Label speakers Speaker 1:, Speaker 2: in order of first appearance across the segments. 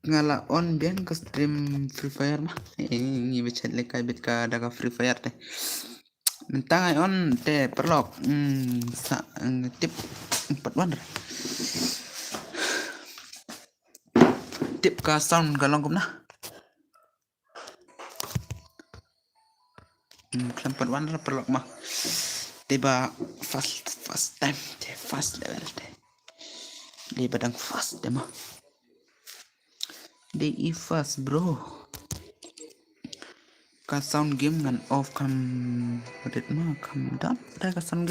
Speaker 1: ngala on bian ke stream Free Fire mah ini becet lekai bet ka daga Free Fire teh mentang ai on teh perlok sa tip 4 tip ka sound galong kumna kelampat wan perlok mah tiba fast time teh fast level teh di badang fast deh mah di fast bro ka sound game ngan off kam barit mah kam dan ada ka sound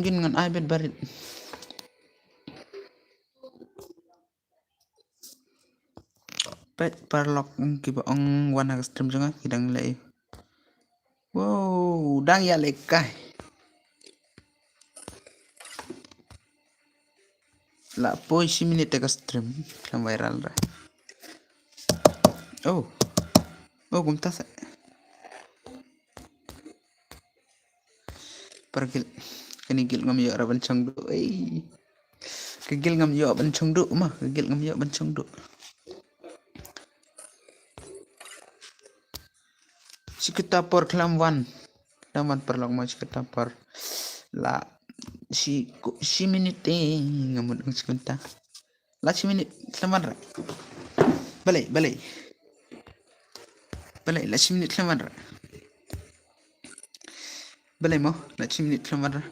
Speaker 1: game ngan iPad barit pet perlok kiba ong wana stream jonga kidang lei wow dang ya lekai la poi si minute ka stream kam viral ra oh gumta sa pergil kanigil ngam yo ra bancang du kegil ngam yo bancang du mah kegil ngam yo bancang du si kita por kelam wan perlok mau si kita por la si minute ngamut ng sekunta la si minute kelam ra balai la si minute kelam ra balai mo la si minute kelam ra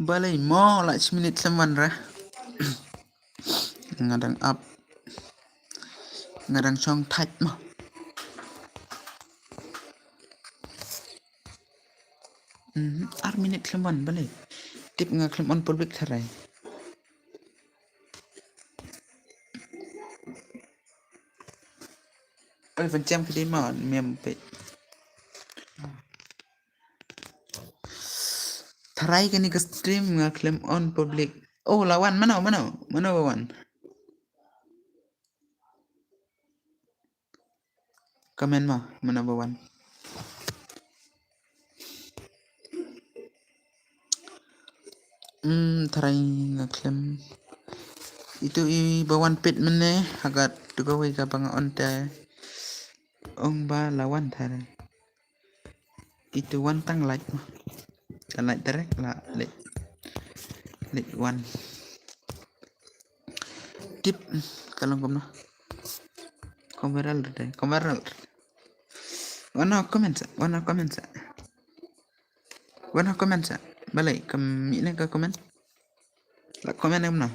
Speaker 1: balai mo la si minute kelam ra ngadang up ngadang song thach mah minute kelam balai tip nga kelam on public tharai phần trăm cái đấy mà mềm bị tharai cái này cái stream nga claim on public lawan mana wan comment mah mana bawan tharai nga claim itu bawan pit mene agat tugawi ka bang on te ong ba lawan tharai itu wan tang like mah like direct la like one tip kalau komna komeral wana comment balai kami ni ka comment la comment em na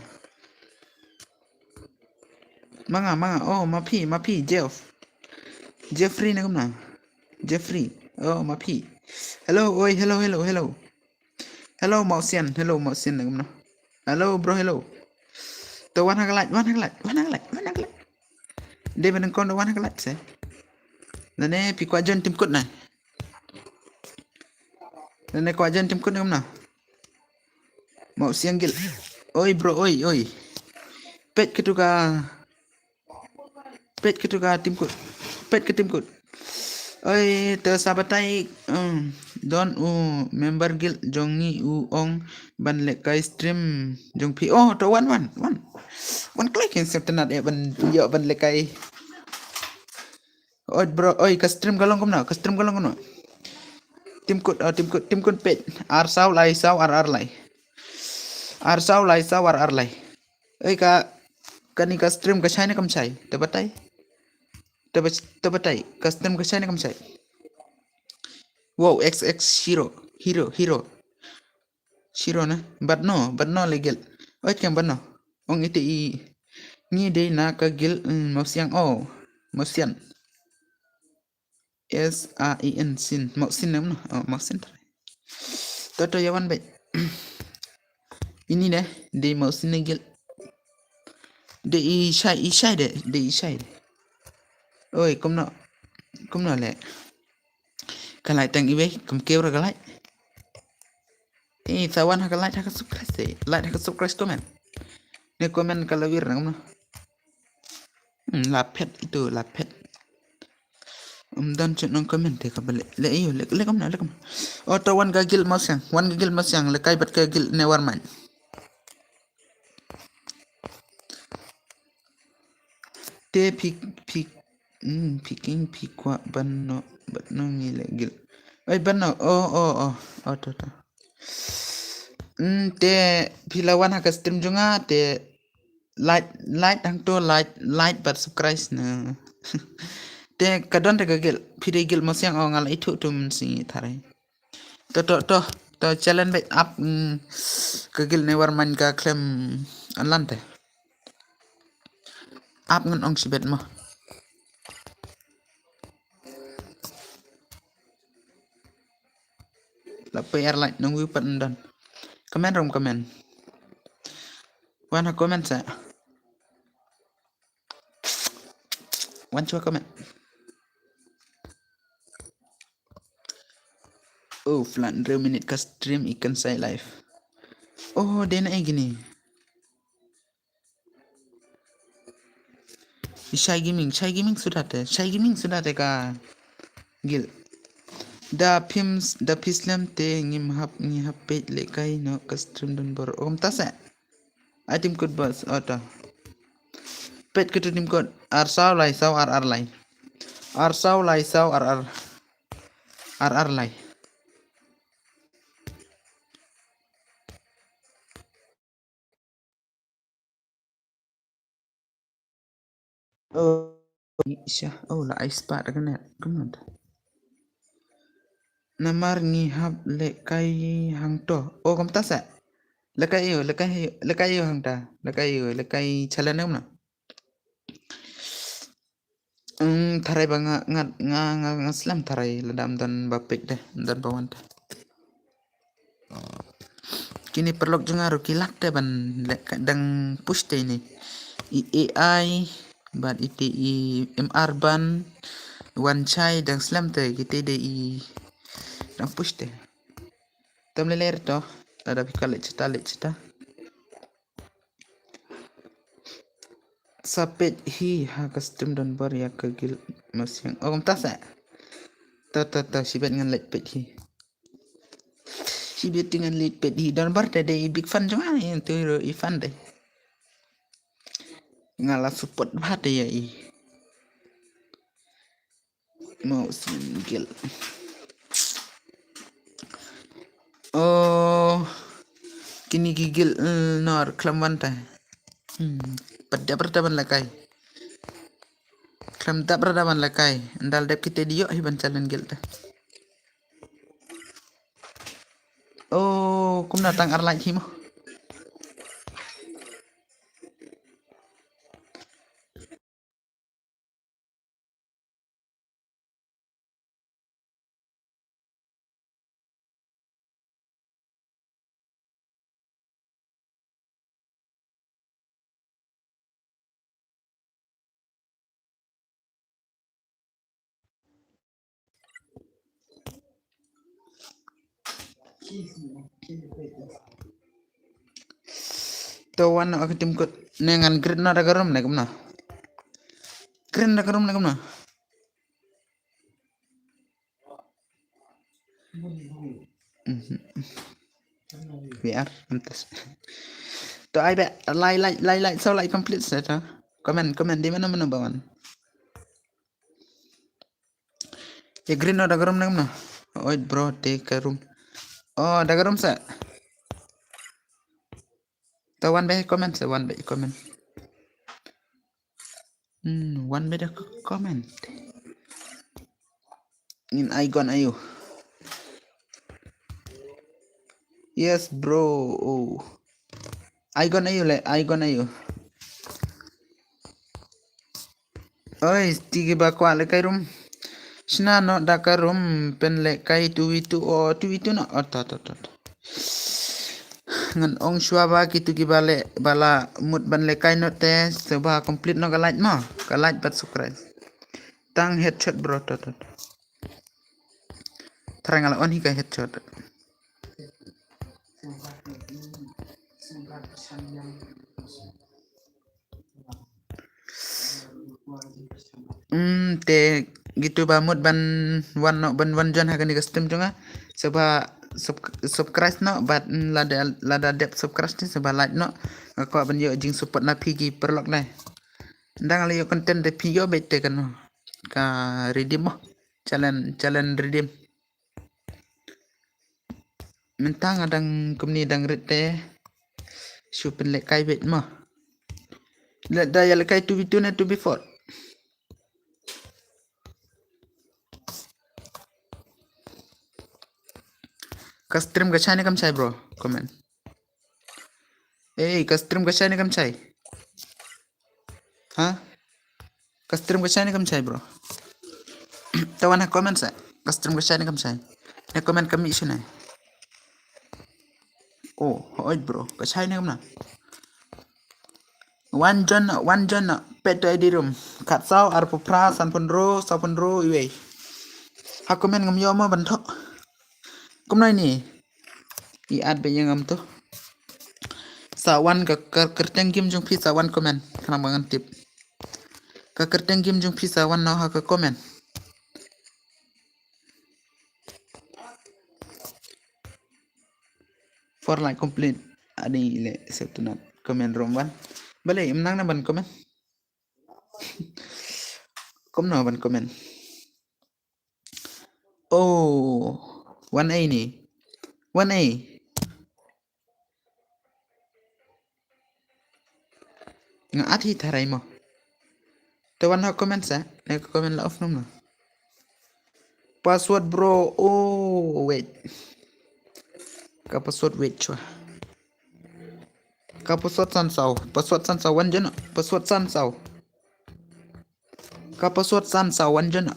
Speaker 1: manga mapi Jeffrey na kumna Jeffrey mapi hello Mausian na kumna hello bro hello to wan haglat de benang kon wan haglat se nane pi kwajon tim kut na nane kwajon tim kut na kumna Mausian gil oi bro oi pet ketuka tim kut oi te sabatai don member guild jongi ong ban le kai stream jong pi to one click in septenat ban yo ban le kai bro ka stream galong komna tim kut pet ar sau lai ka kani ka stream ka chai na kam chai te batai ka stream ka chai na kam chai wow xx hero na but no legal kan but no ong ite ni de na ka gil mausian SAIN sin nam no mausin to yawan baik ini deh de mausin gil de ishai oi komno le kalai tang ibe kam keu ra kalai sawan ha kalai ha subscribe to men ne comment kalawir na komno lapet itu lapet dan cek nong comment te ka balik le komno to wan gagil masyang le kai bat gagil ne warman te picking pikwa banno banno ngile gil ay banno to te pilawan ha stream junga te light hang to light but subscribe na te kadon te gil pide gil mosyang o ngal itu tum si thare to challenge back up kagil ne warman ka klem anlante up ngon ong sibet mo la PR light nunggu pandan comment rom comment wana comment sa wan chua comment oh flan 2 minute ka stream ikan say live oh dia na gini Shy Gaming sudah te ka gil da pislam te ngim hap page le kai no ka stream don bor om tasa atim kod bas ota pet ke tim kod arsaw lai saw ar lai arsaw lai saw ar lai oh la ice part kan net kumnot namar ngihap le kai hang to oh kom tasa le kai yo hang ta le kai chalanam na tharai banga nga slam tharai ladam dan bapek deh dan bawan kini perlok junga kilak deh ban lek dang push deh ini AI ban ite MR ban wan chai dang slam te kita deh dang push deh tam leler to ada pikal cita sapet hi ha custom dan bar ya kagil masyang om tasa ta sibet ngan let pet hi sibet dengan let pet hi dan bar de big fan cuma itu fan deh ngala support bhat ya mau single oh kini gigil nor kelaman ta pada pertaban lakai kelam tak pertaban lakai ndal dep kita dio hiban challenge gil ta oh kum datang ar lagi mo Tawan aku tim kut nengan grid na dagarum na kumna grid dagarum na kumna VR antas to ai be lai so like complete set comment di mana bawan ya grid na dagarum na kumna oi bro take room oh dagarum sa tawan be comment sa one be comment one be comment in icon ayo yes bro oh icon ayo oi tigi bakwa le kai room sna no daka room pen le kai 2v2 no ta ngan ong shwa ba kitu ki bala mut ban le kai no te seba complete no galait mo galait bat subscribe tang headshot bro ta Terang on hi kai headshot te gitu bamut ban wan jon hakan custom junga seba subscribe no bat lada dep subscribe ni seba like no ko ban yo jing support na pigi perlok deh Ndang aliyo konten de piyo bete kan ka redeem mo. Challenge redeem. Mentang adang kumni dang rete. Supin le kai bet mo. Le daya le kai 2v2 na 2v4. Ka-stream ka chai kam chai bro. Comment. Ka-stream ka chai kam chai. Ha? Ka-stream ka chai kam chai bro. Tawan ha comment sa. Ka-stream ka chai kam chai. Na comment kami isu na. Oh, oi bro. Ka chai kam na. One John pet ID room. Kat sao arpupra sanpunro iwe. Ha comment ngam yo mo bantok. Kum nai ni. I ad be yang ngam tu. Sawan ka kerteng game jung pi sawan comment. Kana bangan tip. Ka kerteng game jung pi sawan no ha ka comment. For like complete. Adi le setunat comment room ban. Bale imnang na ban comment. Kom no ban comment. Oh, 1A ni. 1A. Nga ati taray mo. Tawan ha comment sa. Nag-comment la off naman. Password bro. Oh, wait. Ka password wait chua. Ka password san sao. Password san sao wan dyan. Password san sao. Ka password san sao wan dyan.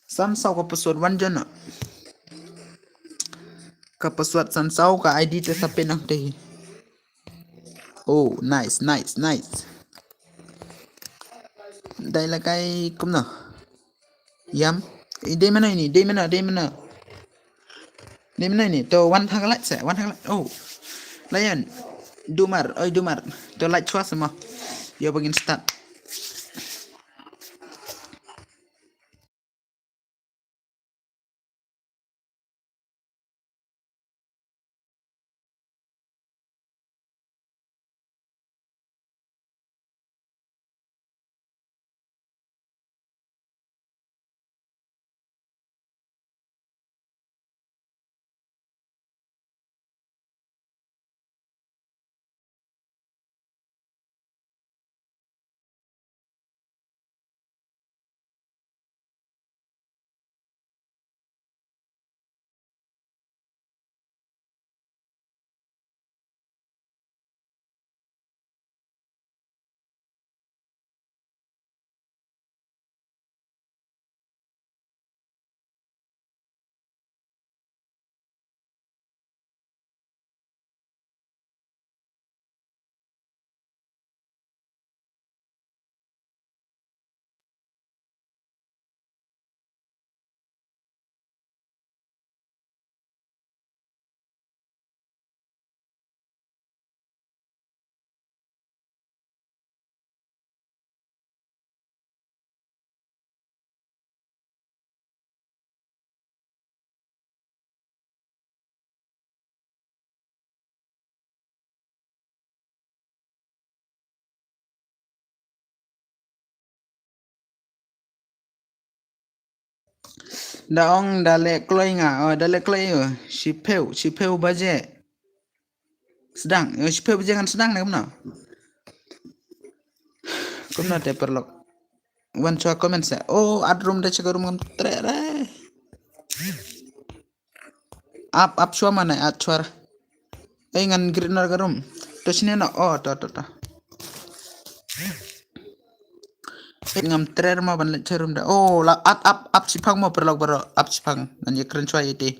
Speaker 1: San sao ka password wan dyan. Ka password san sao ka ID te sa pinang te. Oh, nice. Dahil lagay kum na. Yam. Day mana ini. Day mana ini. To one thang lại sẽ. Oh. Lion. Dumar. To like chua semua. Yo begin start. Daong dale kloy nga. Oh, dale kloy yo. Sipeu baje. Sedang. Yo sipeu baje kan sedang na kumna. Kumna te perlok. Wan chua comment sa. Oh, ad room da chika room ngam tre. Up chua mana ad chua. Ngan grinar ka room. To sini na. Oh, to. Ngam tre ma ban le cherum da. Oh, la up sipang mo perlok baro. Up sipang. Nan ye keren chua ite.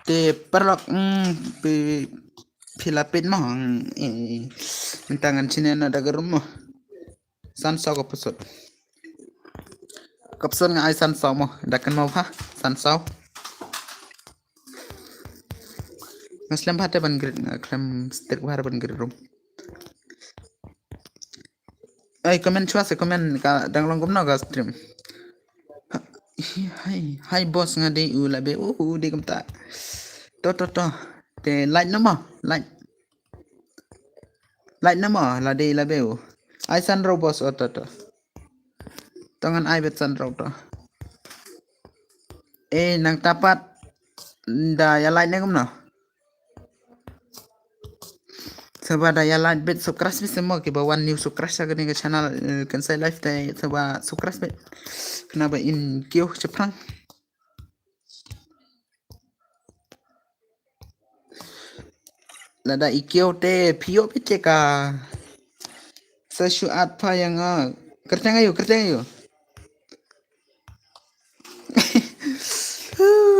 Speaker 1: te perlok pilapit mah mintangan sini na daga rumah san sao kapsot nga ay san sao mo dakan mau ha san sao ngaslam hate ban grid klam stek war ban grid rum ay comment chua se comment ka danglong gumna ga stream hai boss nga de u labe de kamta to te like nama like nama la de labe u ai san ro boss to tangan ai bet san ro to nang tapat da ya like na gumna Sabada ya like bet subscribe semua ke bawan new subscribe sa ke channel kan saya live tay saba subscribe bet kenapa in kyo ceprang lada ikyo te pio pece ka sesuat pa yang kerja ngayu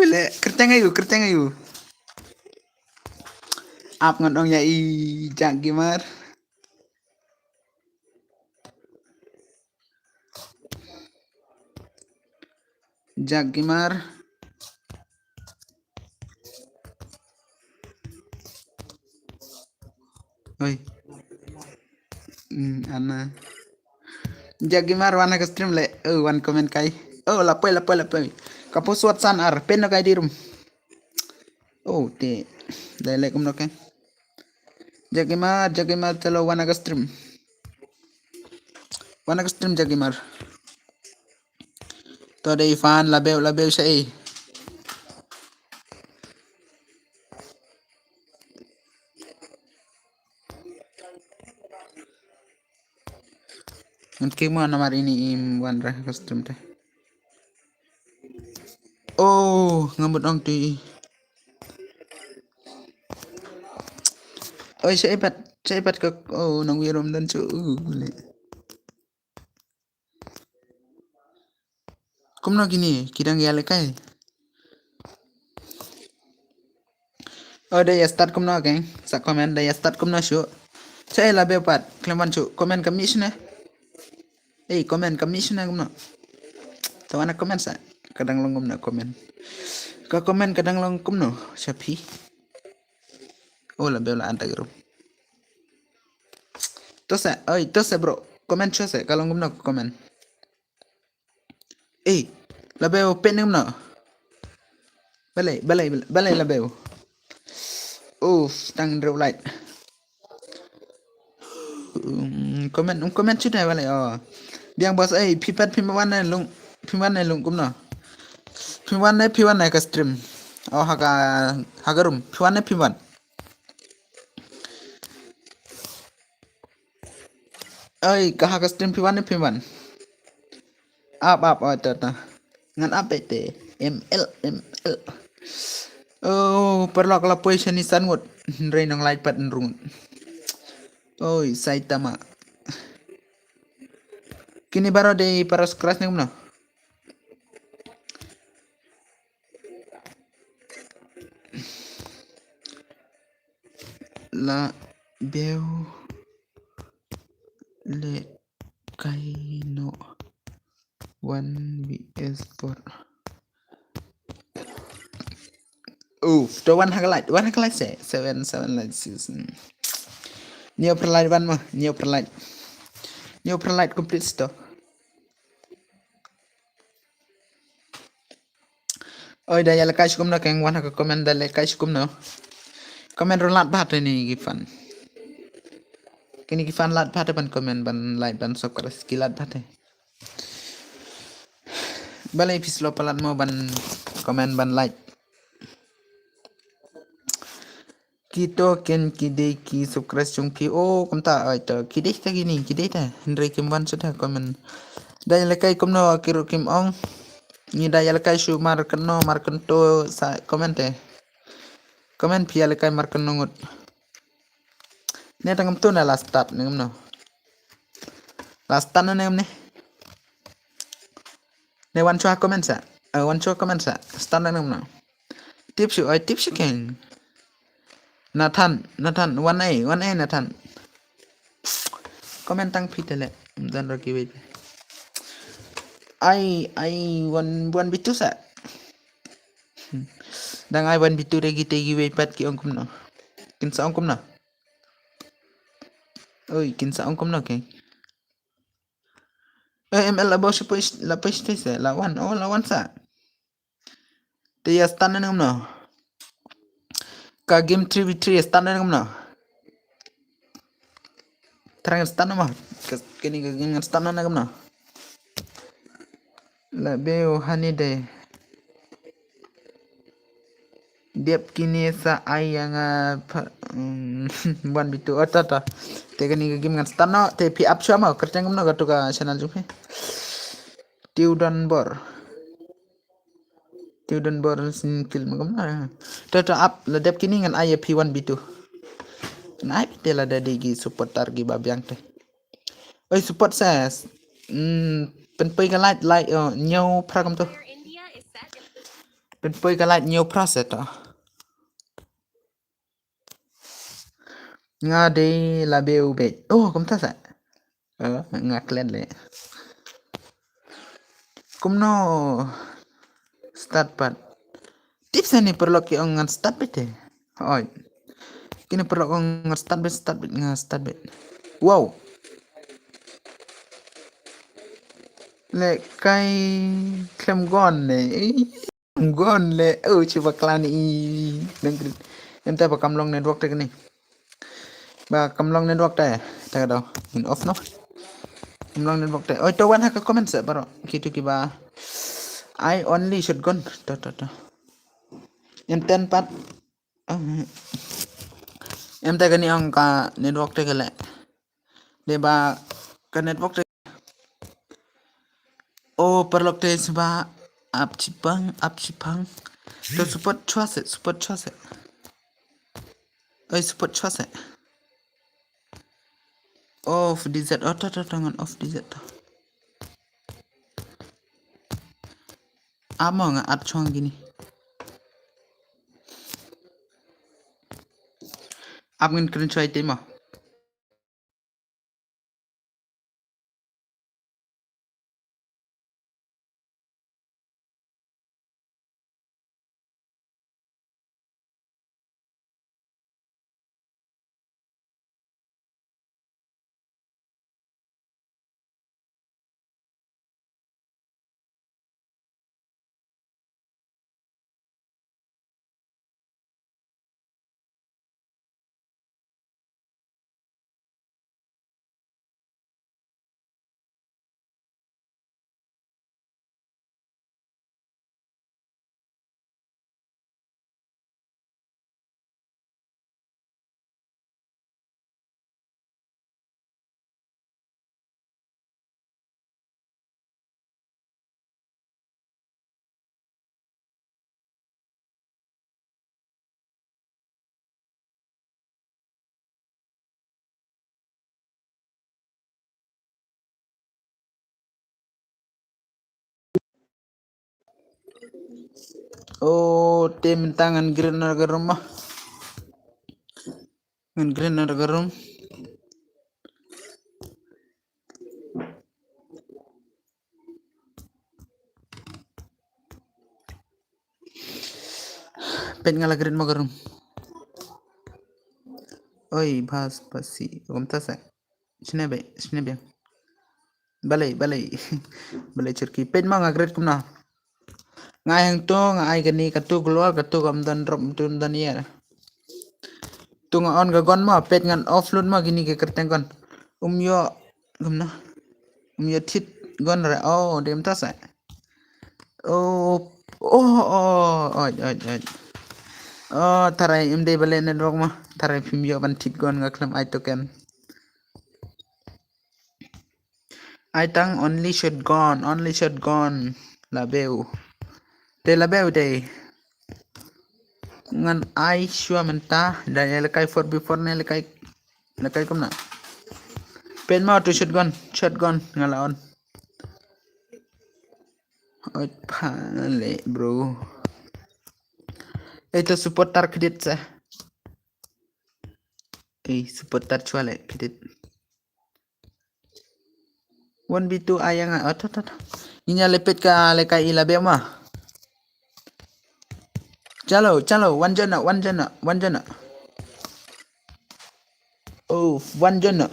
Speaker 1: le kerja ngayu ap ngadong ya i jak gimar oi ana jagimar wana ke stream le wan comment kai lapoi kapo suat san ar pen no kai dirum te le kum no kai jagimar telo wana ke stream jagimar to de fan labeu sai Mungkin mau nomor ini wan rah custom teh. Ngambut ong ti. Saya ipat ke nang wirom dan cu. Kumno gini, kidang ya lekai. Dah ya start kumno geng. Sa komen dah ya start kumno syu. Saya labe pat, kleman cu. Komen commission komen commission kumno. Tawana komen sa. Kadang long kumno komen. Ka komen kadang long kumno. Siapi. Labe la anta gero. Tose bro. Komen chose kalau kumno komen. Labe pen kumno. Balai labe. Tang draw light. Comment sudah balai biang bos pipat piman lung kumno. Piwan na ka stream. Hagarum piwan. Ka stream piwan. Up tata. Ngan apete ML. Perlu kalau position ni sangut nang light pat nrungut. Saitama. Kini baru de paras keras ni kumno. La beu le kaino 1 vs4 the one highlight say 7 light season new perlight one mah new perlight complete stock dah ya lekai sukum na keng wan haka komen dah lekai sukum na komen rolat bat ni gifan kini gifan lat bat ban komen ban light ban subscribe skilat bat balai pislo palat mau ban komen ban like Kito ken kidei ki subscribe chungki kumta to kidei ta gini kidei ta Henry Kim Wan sudah komen daya lekai kumno kiru Kim Ong ni daya lekai shu mar kento sa komen te komen pia lekai mar kenongut ne tangam tu na last start nengam no last start na nengam ne wan chua komen sa start na nengam no tips keng. Nathan, 1A Nathan. Comment tang pitele dan roki wait. I one bitu sa. Dang I one bitu regi tegi wait pat ki ongkum no. Kinsa ongkum no. Oi, kinsa ongkum no keng. ML la bos la pais sa lawan sa. Dia stan ngam no. Ka game 3v3 stan ngam no. Terang stan mah. Kini ka game stan ngam no. La beo hani de. Diap kini sa ayang buan bitu ta. Te kini ka game stan no te pi up sama kerja ngam no gatu ka channel jupe. Tiudan bor sin film ngam no. Ta up la diap kini ngan ayah P1 bitu. Nah, pitela dari gi support targi babiang teh. Oi support ses. Pen poi ka light nhau pragam tu. Pen poi ka light nhau prase to. Nga de la beu bet. Oh, kom ta sa. Nga klen le. Kom no start pat. Tips ni perlu ki ngan start bete. Oi. Kini perlu ngan start bet. Wow. Le kai klem gon le coba klan i nengkrit ente pa kamlong network te ni ba kamlong network te ta do in off no kamlong network te oi to wan ha ka comment sa baro kitu ki ba I only shotgun ta em ten pat em te gani ang ka network te gele de ba ka network te oh perlok te ba up cipang to support chwase oi support chwase off DZ tangan off DZ amo nga at chong gini apngin kren choi tema oh tim tangan green harga rumah ngan green harga rum pet ngala green magarum oi bas pasi om tasa snebe balai balai cerki pet ma ngagret kumna ngai hang to ngai gani katu keluar katu kam dan drop tun dan ya tu nga on ga gon ma pet ngan offload ma gini ke kerteng kon yo gumna yo tit gon ra oh dem tasa oh oh tarai imde bale network ma tarai yo ban tit gon ga klam ai to ken I tang only shotgun labeu de ngan ai shua menta dan lekai 4v4 ne lekai kumna pen mau to shotgun ngala on oi pale bro Itu supporter kredit sa. Supporter cuale kredit. 1v2 ayang to. Inya lepet ka lekai ilabe mah. Chalo, one jana. Oh, one jana.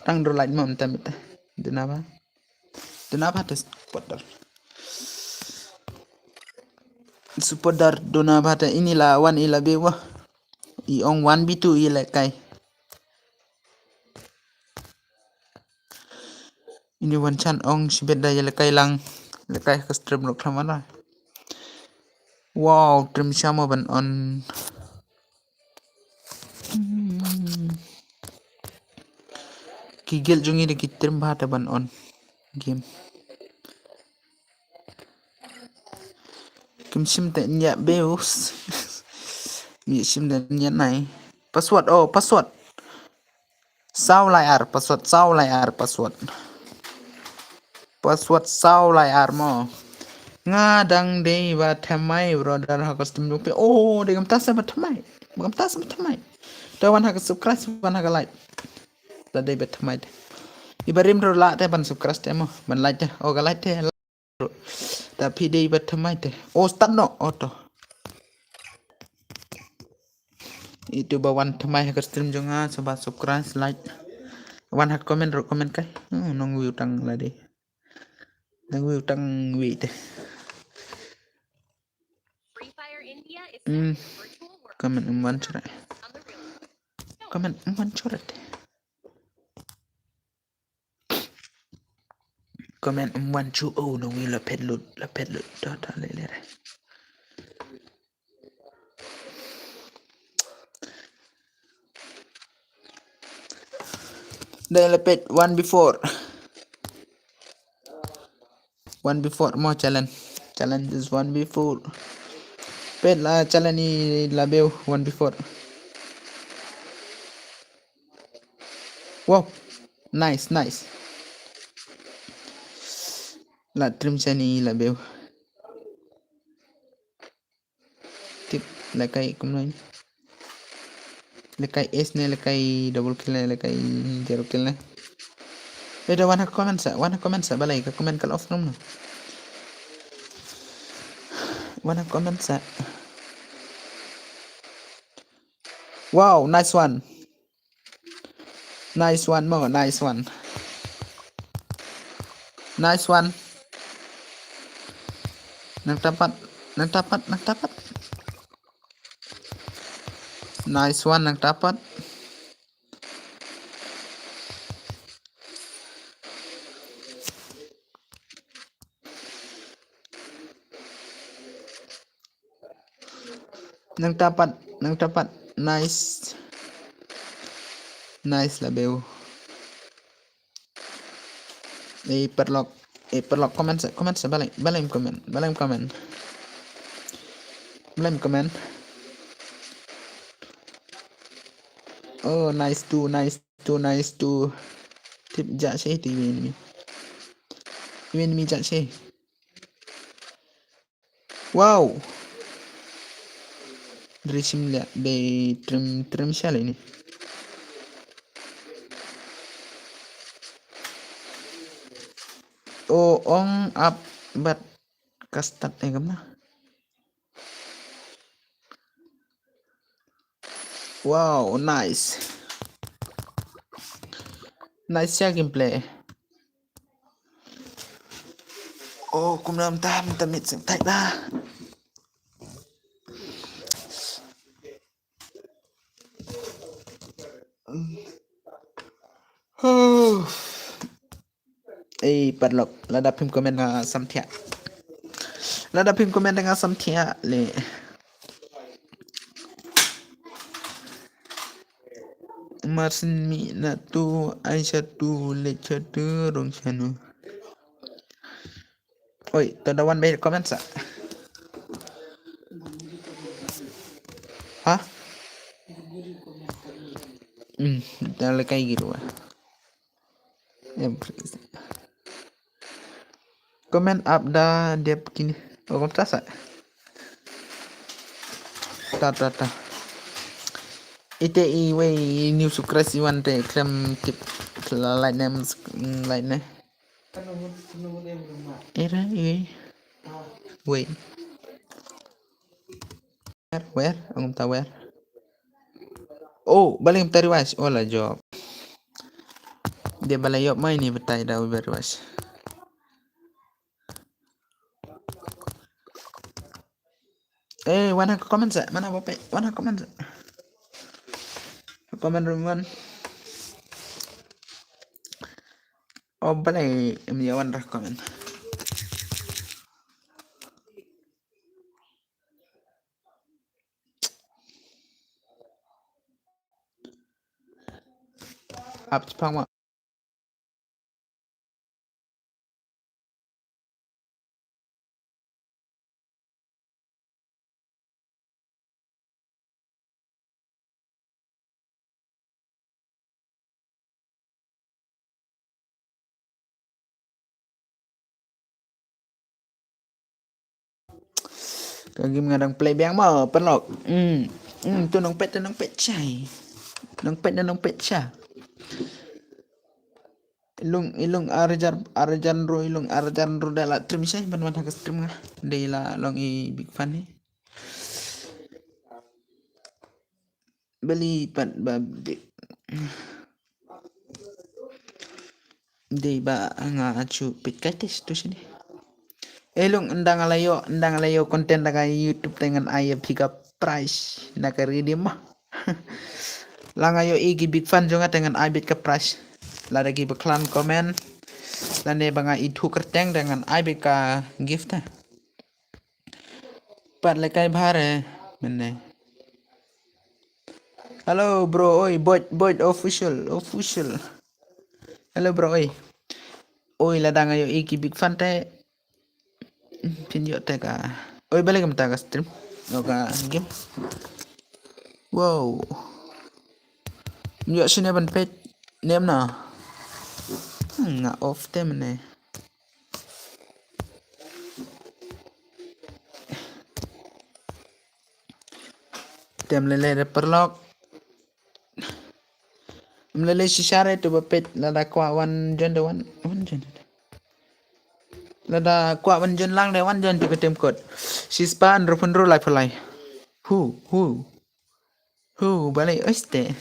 Speaker 1: Tang do light mom tamit. Denapa tes supporter. Supporter dona bata inilah one ilabe wah. Iong 1v2 ilekai. Ini one chan ong sibeda ilekai lang. Lekai ke stream lo kramana. Wow, trim sama ban on. Kigel jungi de kitrim bata ban on game. Kim sim te nya beus. Mi sim te nya nai. Password password. Sao layar password. Password sao layar mo. Ngadang dei ba thamai brother ha custom lupe. Oh, de gam tasa ba thamai. Tawan ha subscribe ban ha like. Da dei ba thamai. Ibarim ro la te ban subscribe te mo. Ban like te. Oh ga like te. Tapi dei ba thamai te. Oh start no auto. Itu bawan thamai ha stream jonga sobat subscribe like. Wan ha comment kai. Nong wi utang la dei. Nong wi utang wi te. Comment one chore. Comment one chore. Comment one chu no wi la pet lut ta le. Then la pet one before more challenge is one before pet la challenge ni la beu one before. Wow, nice la trim chani la beu tip la kai kumnoin lekai s ne lekai double kill ne lekai zero kill ne. Beda wana comment sa balai ka comment kal off nom no. Wana comment sa. Wow, nice one mo, nice one. Nang tapat. Nice one nang tapat. Nang tapat. Nice la beu. Perlock comment sa balai comment. Oh, nice too. Tip ja sih ti enemy ja sih. Wow. Dari sim lihat de trim shell ini. Oh, ong up but kastat gamna. Wow, nice ya gameplay. Oh, kumlam tam tamit sem tai lah. Padlock lada pim komen nga samthia. Le. Marsin mi na tu Aisyah tu lecture tu rong chanu. Oi, tadawan bay comment sa. Hah? Dale kayak gitu lah. Comment up dah dia begini. Oh, kom sa. Ta. Ite iwe new sukres iwan te klem tip like nem like ne. Era iwe. Wait. Where? Ang ta where? Oh, baling tari was. Ola job. Dia balayok mai ni betai dah berwas. Wana comment sa? Mana bapak? Wana comment sa? Comment room 1. Oh, balay wan dah comment. Up pang mak. Kagi mengadang play biang mau penlok. Tu nong pet cai. Nong pet cha. Ilung arjan ro dala trim sai ban wan hagas trim nga. Deila long i big fan ni. Beli pat ba Dei ba nga acu pit kates tu sini. Elong endang alayo konten daga YouTube dengan ayah pick up price nakari dia mah. Lang ayo igi big fan juga dengan ibit ke price. Lada gi beklan komen. Lande banga itu kerteng dengan ibit ka gift. Pat lekai bahare mene. Halo bro, oi boy official. Halo bro, oi. Oi lada ngayo igi big fan te. Pinjok te ka. Oi balik ke mata ka stream. Oka game. Wow. Njok sini ban pet nem na. Nga off tem ne. Tem lele perlok. Mlele sisare tu bapet lada kwa wan jon. Lada kwa wan jon lang de wan jon tu ketem kot. Sispan ro lai pelai. Hu balai oste.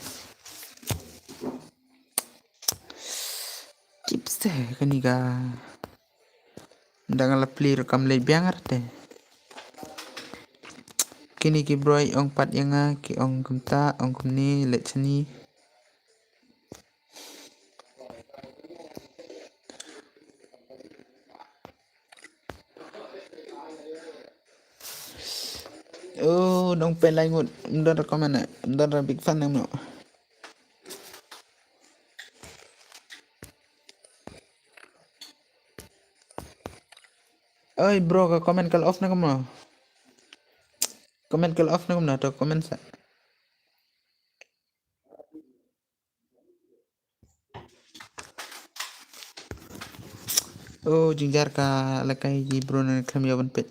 Speaker 1: Tips te kaniga. Ndangal pli rekam le biangar te. Kini ki broy ong pat yanga ki ong kumta ong kumni let seni. Oh, dong pelai ngut. Mdon rekomen na. Mdon big fan nang no. Oi bro, ka komen kal off na kamu. Komen kal off na kamu to komen sa. Oh, jingjar ka lakai ji bro na kam yawan pet.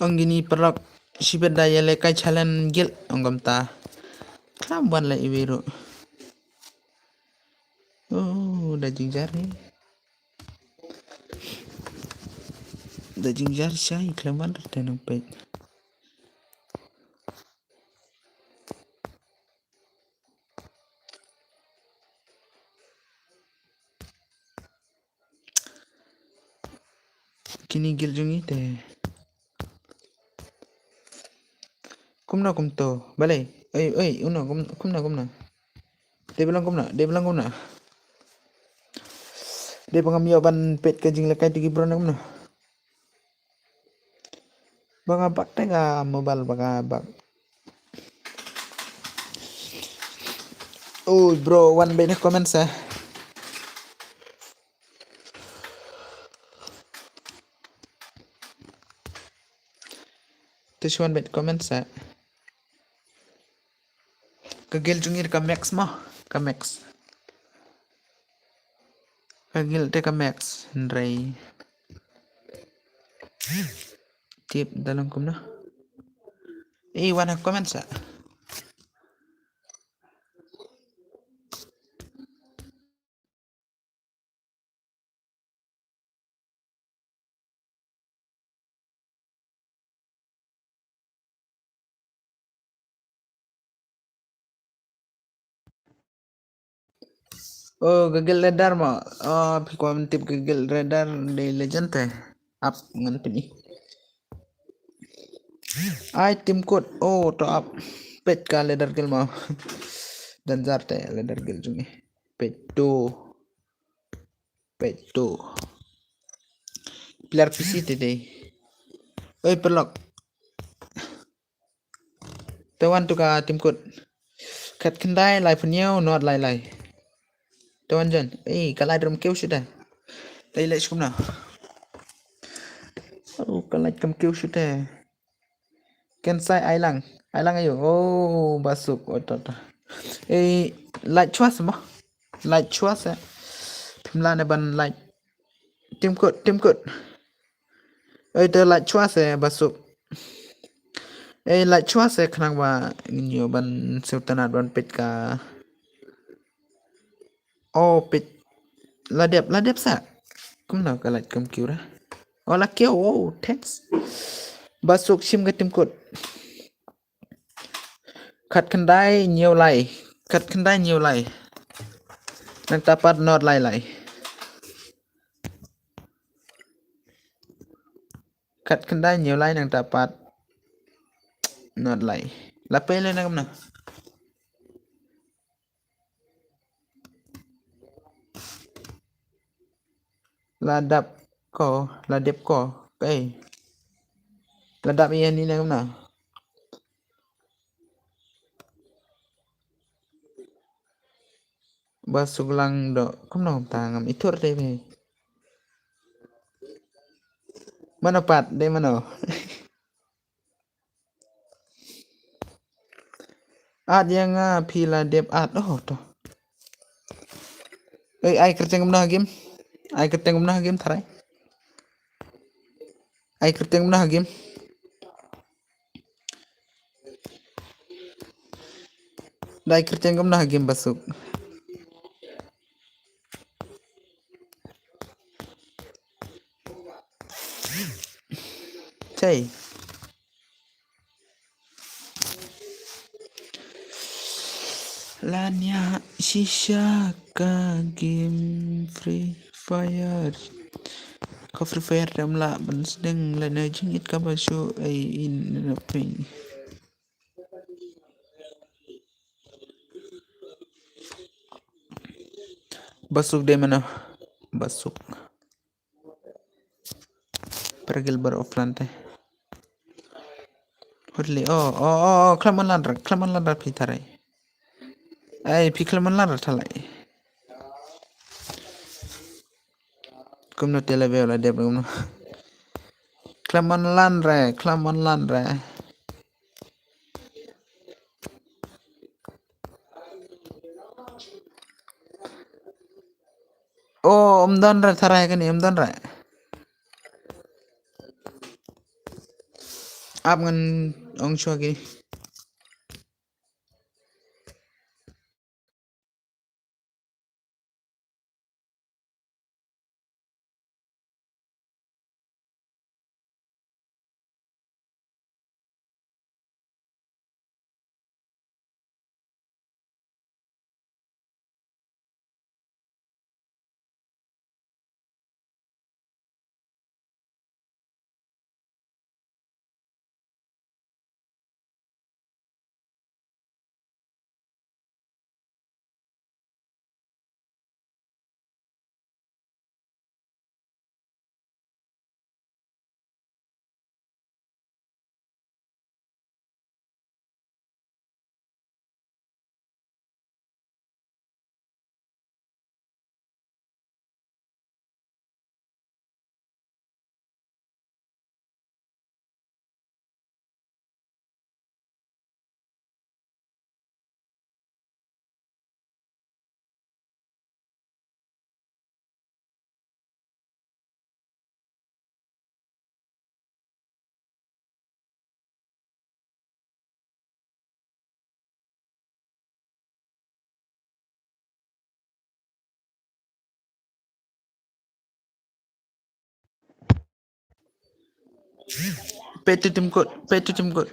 Speaker 1: Ong gini perlok sibet daya lekai challenge gil ong ta. Klamban la ibiru. Oh, udah jingjar ni. Udah jingjar sai klamban tenang pet. Kini gil jungi te. Kumna kumto. Balai. Oi, uno kumna. Dia bilang kumna. Dia pengambil ban pet kajing lekai tigi bro na kumna. Bang abak tega mobile bang abak. Oh bro, one bit comment sa. Terus one bit comment sa. Kegel jungir ka max mah, ka max. Kagil teka max Ndray tip dalam kumna. Wanna comment sa? Oh, gagal radar mo. Oh, pikwan tip gagal radar de legend teh. Up ngan pini. Ai tim code. Oh, to up. Pet ka radar gil mo. Dan zarte radar gil jungi. Pet 2. Player PC today. Oi, perlok. Tawan tu ka tim code. Kat kendai lai punya not lai. Tawan jan. Kalai drum kêu sudah. Tay lại xuống nào. Kalai kam kêu sudah. Kensai ai lang ayo. Oh, basuk. Otot. Light choice mo. Light choice. Pimla ne ban light. Tim code. Ter light choice basuk. Light choice kenang ba nyo ban sultanat ban pet ka. Oh, pet. Ladep sa. Kum nào ka light kam kêu ra. Oh, la kêu. Oh, thanks. Basuk sim ke tim code. Khát kendai nhiều lại. Nang tapat not lại. Khát kendai nhiều lại nang tapat not lại. Lapay lên nang na. Ladap ko. Ladap iyan ni nang na. Basuk lang do. Kum na tangam itur de be. Mana pat de mano. Ad yang pila dep ad. Oh to. Ai kerja ngumna game. Tharai. Ai kerja ngumna game. Dai kerja ngumna game basuk. Chay. Lanya shisha ka game Free Fire. Kau Free Fire dalam lah sedang lana jingit ka baso ay inapin. Basuk de mana? Basuk. Pergil bar offline teh. Hotli. Oh, klaman ladar pitarai. Klaman ladar thalai. Kumno tele be la de kumno. Klaman landre. Oh, omdan ra tharai kan omdan ra. Ap ngan ong chua gini. Pet tu tim kot. Pet tu tim kot.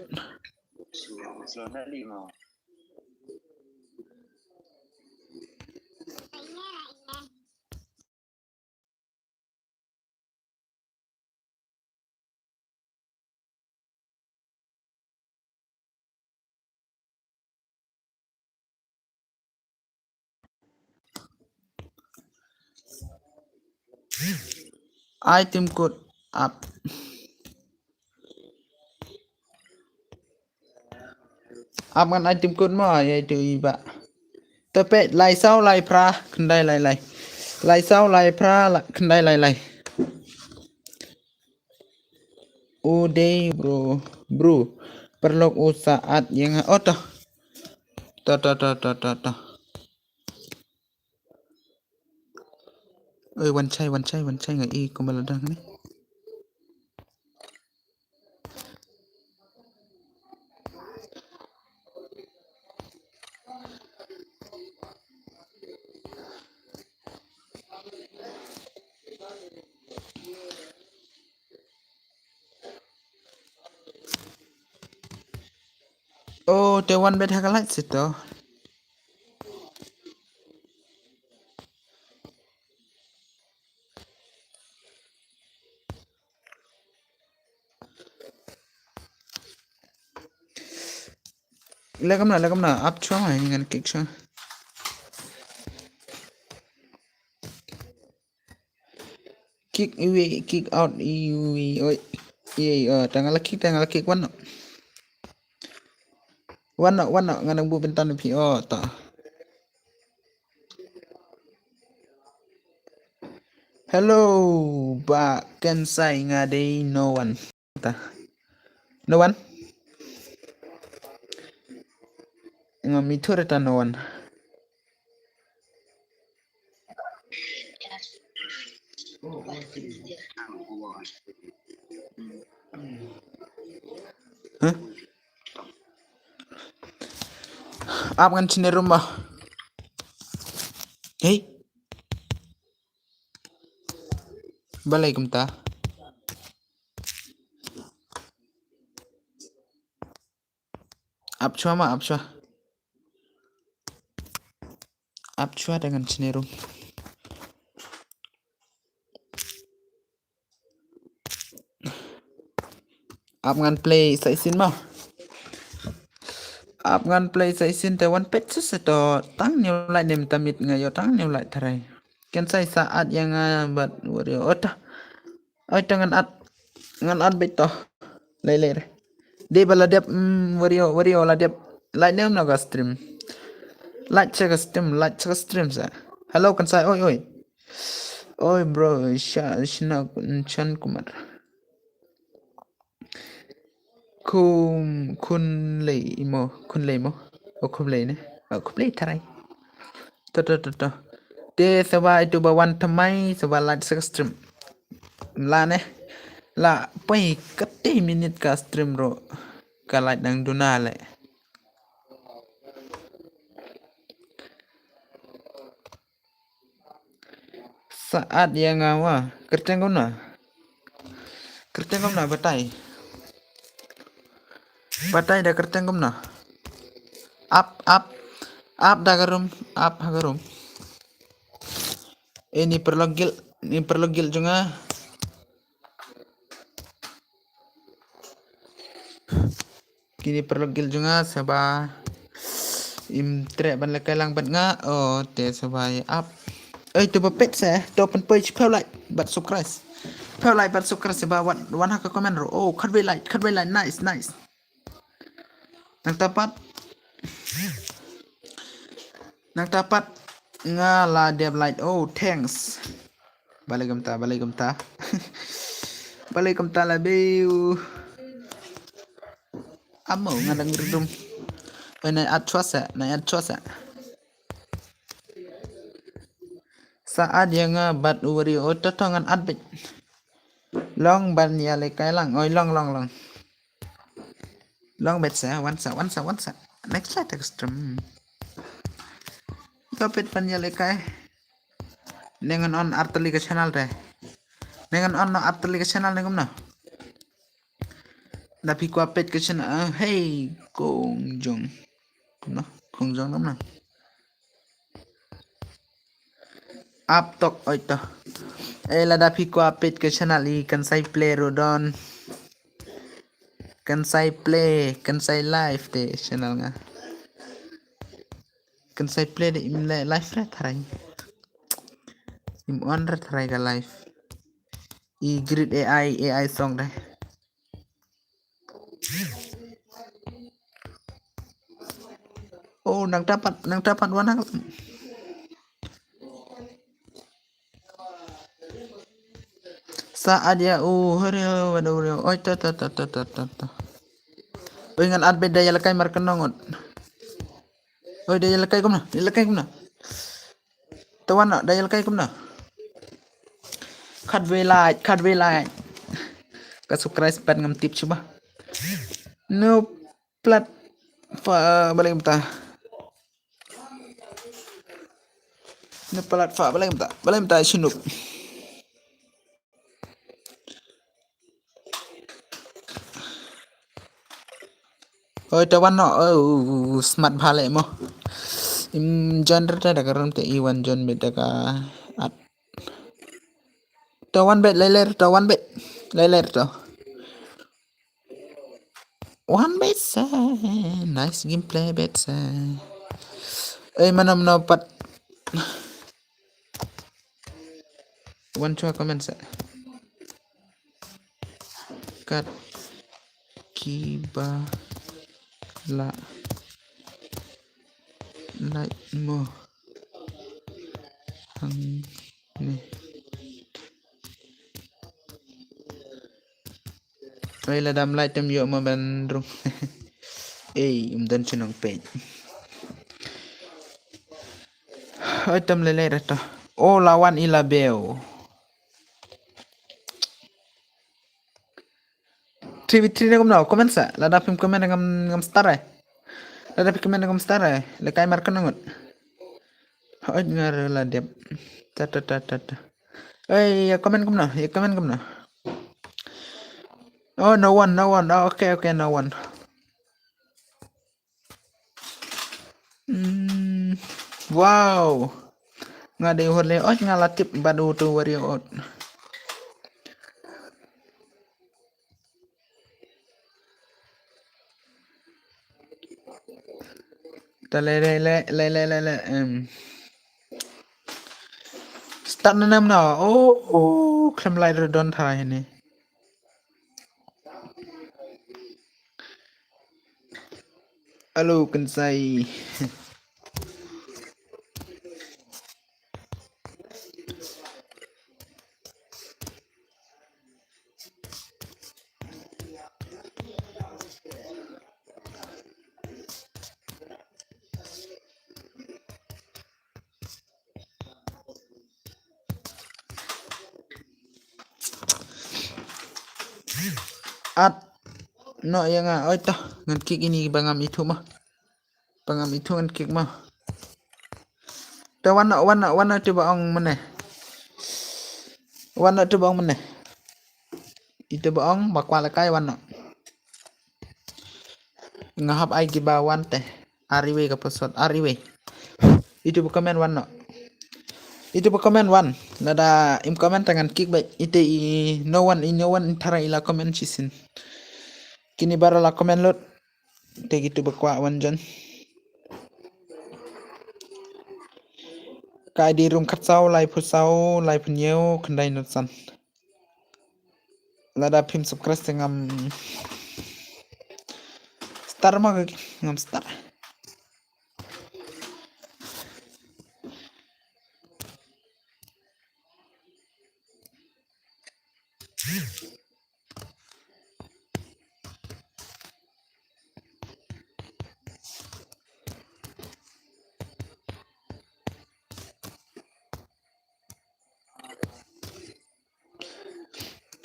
Speaker 1: I tim kot up. Up ngan I tim kot mo ya itu iba. Tapi lai sau lai pra kendai lai lai. Lai sau lai pra kendai lai lai. Udah bro. Perlu saat yang toh. Toh. One chai ngai i kumaladang ni. Oh, the one bed hakalat situ. Lagam na up chua mai ngan kick chua. Kick away, kick out iwi oi. Tanggal kick one ngan bu bentan pi ta. Hello, ba can say ngade no one. Ta. No one? Ngami tureta no one. Huh? Apa kan sini rumah? Hey. Balai kumta. Up chua dengan sini rum. Up ngan play sai sin mau. Up ngan play sai sin te one pet seseto tang new lại nem tamit ngayo tang new lại tarai. Kan sai saat yang bat wario ota. Ai tangan ngan beto. Lele. Dia bala dia wario la dia like nem naga stream. Like check stream sa. Hello kan sai oi. Oi bro, shina chan kumar. Kun lei mo o kun lei ne kun lei tarai to de sawa itu bawan tamai sawa light stream la ne la pai kati minit ka stream ro ka light nang duna le saat yang ngawa kerteng guna batai dah kerteng guna up dah garum ini perlu gil juga kini perlu gil juga sabah trek ban lekai lang bat nga te sabah up tu bapet saya tu open page pel like bat subscribe sebab wan hak komen ro kat we like nice nang tapat ngala dia like thanks balik gemta la beu amo ngadang rum na at chosa saat yang bat uri totongan adbit long ban ya le kai lang oi long bet sa one sa next light extreme kapit pan ya le kai dengan on arteli ke channel re dengan on no arteli ke channel nengum na Tapi ku apet ke sana. Hey, Kong Jong. Kumna, Kong Jong namna. Aptok oito. Lada pi ku apet ke sana li kan sai play rodon. Kan sai play, kan sai live de channel nga. Kan sai play de im live ra tharai. Im on ra tharai ga live. I grid AI song deh. Oh, nang dapat wanang. Saat ya hari waduh oh ta. Oh ingat adbe daya lekai marken nongot. Oh daya lekai kumna, daya lekai kumna. Tawan nak daya lekai kumna. Cut way light. Ka subscribe pen ngam tip coba. No plat fa balik mta. No plat fa balik mta sunuk. Oh tawan no oh smart bhale mo. Im genre ta da karam te iwan jon beta ka at. Tawan bet leler to. One bet nice gameplay bet manam no pat one chua comment kat kiba la like mo hang ni la dam like tem yo ma bandrung dan chinong page item lele reto oh lawan ilabeo 3v3 na kumna comment la dapim comment ngam star la dapim comment ngam star le kai markan ngot oh ngar la dep ta ya comment kumna oh no one oh, okay no one wow nga de hole nga latip badu tu wario ta le start na nam na oh klam lai don thai ni halo kan sai at no yang oi to ngan kik ini bangam itu mah bangam itu ngan kik mah ta wana tu baong mana wana tu baong mana itu baong bakwala kai wana ngahap ai gibawan teh ariwe ka pesot ariwe itu komen wana itu komen one nada im komen tangan kik baik itu no one intara ila komen sisin kini baru la komen lot te gitu bakwa wanjan kai di room khatsau lai phusau lai phnyeu khandai not san lada phim subscribe ngam star ma ngam star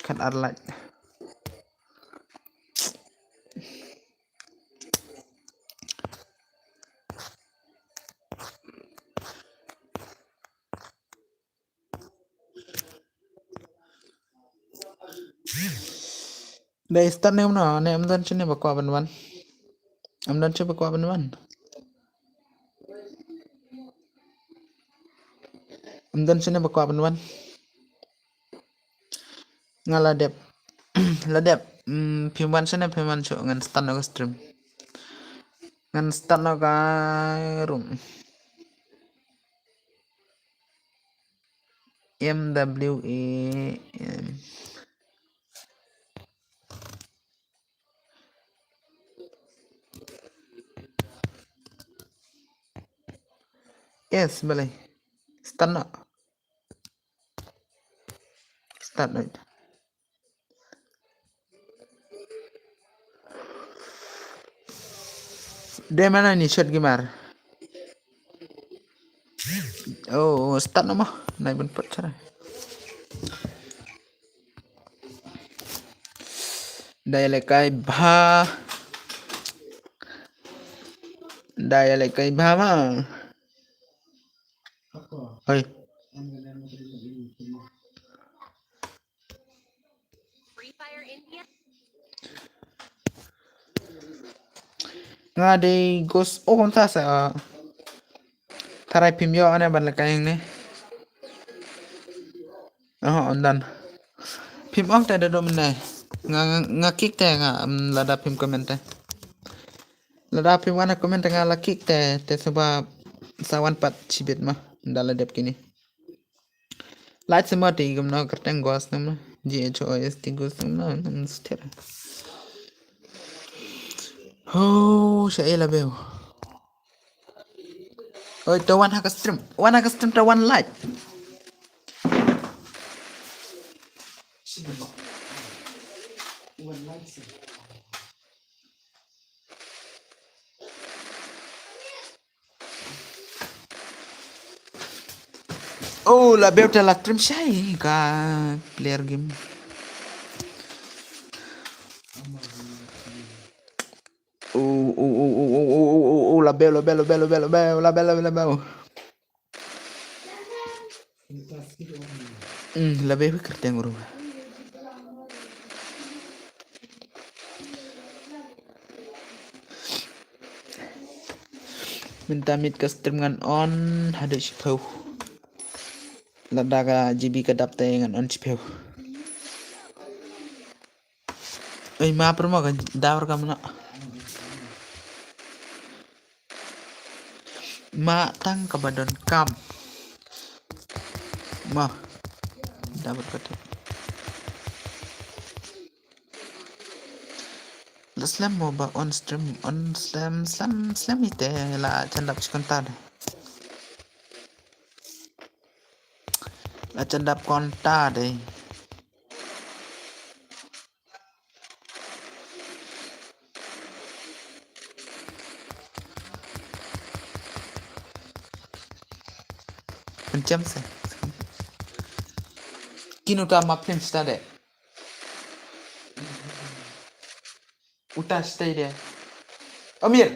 Speaker 1: kan arlai Đây start nem nó nem dân trên này bạc qua bên văn. Em dân chưa bạc qua bên văn. Em dân trên này bạc qua bên văn. Nga là đẹp. Là đẹp. Phim văn trên này phim văn chỗ ngan start nó stream. Ngan start nó cái room. MWA yes boleh start no start no dia mana nih shot gimana oh start no mah naik ben pot cara daya lekai bha mah oi nga de ghost oh konta sa tarai phim yo ane ban lekai yang ne oh ondan phim ong ta do men nga kick ta nga lada phim comment ta lada phim wana comment nga la kick ta sebab sawan pat cibet mah dala dep kini light semua ti gumno kerteng gos nama GHOS ti gos nama step oh saya la beo oi to one haka stream to one light oh la beo la stream syai ka player game oh la beo la beo kerteng uru minta mit ke stream ngan on hade sipau ladaga GB kedap te ngan on sipau oi ma permo kan dawar kam na ma tang kabadon kam ma dawar kata slam mo ba on stream on slam ite la chandap sekontar la chandap konta deh pencam se kino ta mapin stade uta stay deh Amir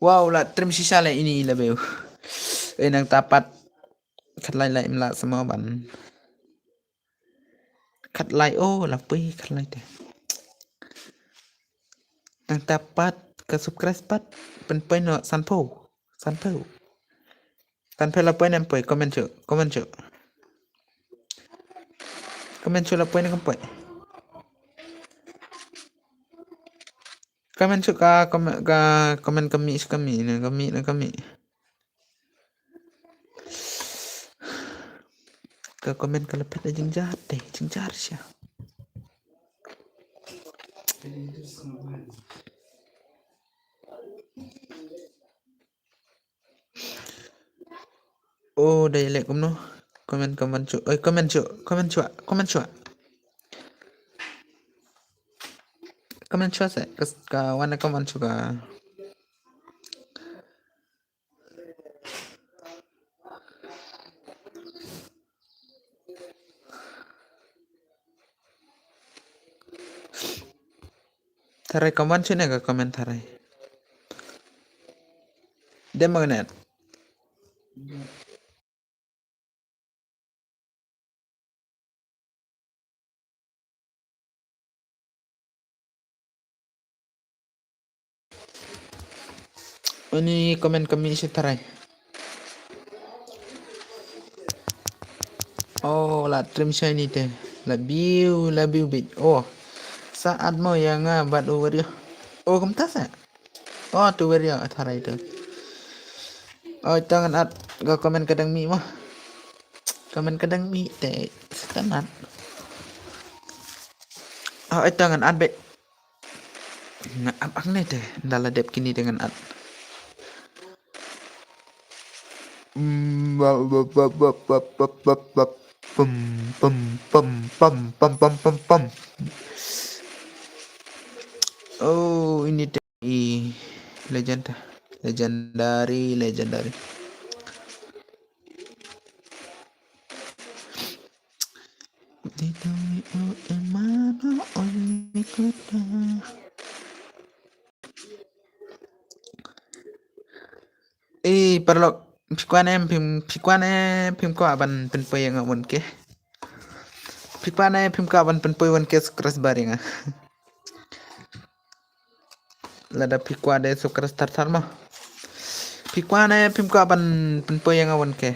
Speaker 1: wow la trim sisa la ini la beo nang tapat khát lại em là semua ban khát lại oh là pi khát lại deh nang tapat ke subscribe pat pen no sanpo la pen em poi comment chu la pen em poi comment chu ka comment kami ke comment kalau pet jeng jahat deh jeng jahat sih oh dai lek kumno comment chu oi comment chu se ka wana comment chu ka Taray kaman sini ga komen taray. Dia magnet. Ini komen kami si taray. Oh, la trim shiny teh. La biu bit. Oh, saat mo yang bat over yo. Oh, kumta sa. Oh, tu over yo taray tu. Oh, jangan at ga komen kadang mi mo. Komen kadang mi teh setanat. Oh, jangan at bet. Nga abang nih teh. Dala dep kini dengan at. Pum. Oh, ini legendary. Perlu pim ko aban penpoy yang awan ke. Pim ko aban penpoy wan ke sukras baringa. Lada pikwane sukras tartar mo. Pikwane pim ko aban penpoy yang awan ke.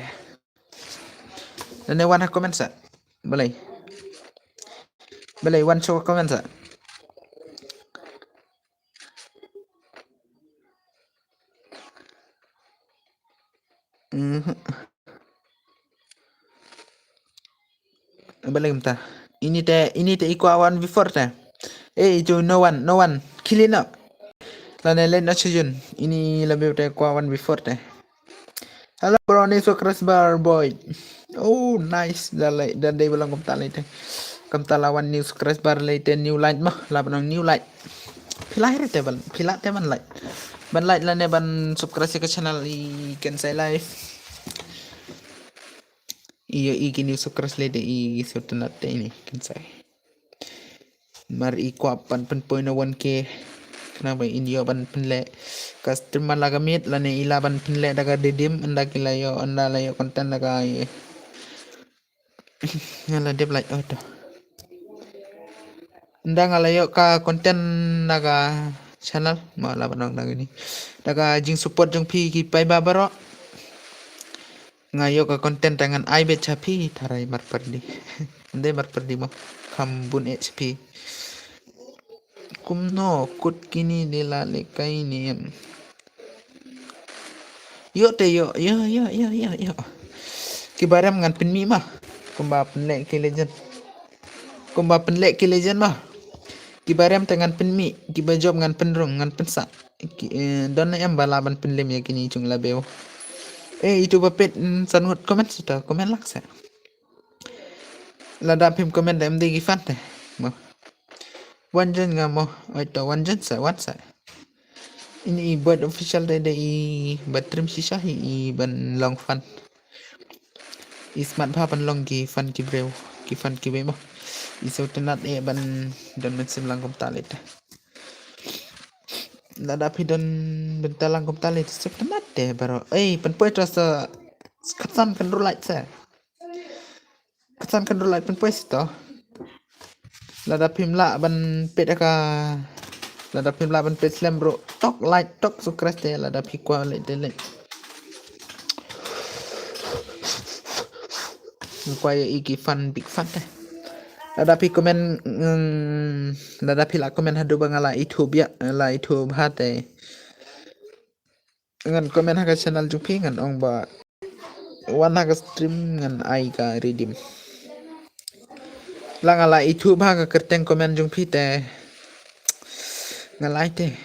Speaker 1: Nane wan ha komen sa. Balay wan show komen sa. Balay kumta. Ini te iko awan before te. Itu no one. Kill it up. Lane len oxygen. Ini lebih te ko awan before te. Hello bro, ni sukras bar boy. Oh nice. Dan day bilang kumta late. Kumta lawan new sukras bar late new light mah. Laban new light. Pilai te ban. Pilat te ban light. Ban light lane ban subscribe ke channel ikan saya live. Iyo iki new subscribe lede i sutunat ini kan saya. Mar iko apan penpoy na 1k. Kenapa ini ban penle. Customer laga meet lane ilaban penle daga dedim anda kilayo anda layo konten daga ngala dep like auto. Anda ngalayo ka konten daga channel malah banang daga ini. Daga jing support jeng pi ki pai babaro. Ngayo ka konten tangan ai bet chapi tarai mar perdi. Ande mar perdi mo kambun HP. Kumno kut kini dilale kai ni. Yo. Kibaram ngan pinmi mah. Kumba penlek ki legend mah. Kibaram tangan pinmi, kibajob ngan penrung ngan pensa. Don em balaban penlem ya kini chung labeo. Itu bapet sanut komen sudah komen laksa. Lada pim komen dem di gifan teh. Mo. Wanjen nga mo. Ito wanjen sa. Ini buat official dede i batrim sisa i ban long fan. Ismat pa ban long ki fan ki brew. Ki fan ki mo. Iso tenat ban dan mensim langkum talit. Lada pi don bentalang kum talit so tenat deh baro. Penpoy terasa katsan kan light sa. Katsan kan light penpoy sito. Lada pimla ban pet ka. Lada pimla ban pet slam bro. Tok light tok sukres deh lada pi kwa light deh. Kuaya iki fan big fan deh. Lada pi komen lada pi la komen hadu bangala YouTube ya la YouTube hate. Ngan komen haga channel jupi ngan ong ba wan haga stream ngan ai ka redeem. Langala YouTube haga kerteng komen jupi te. Ngalai te.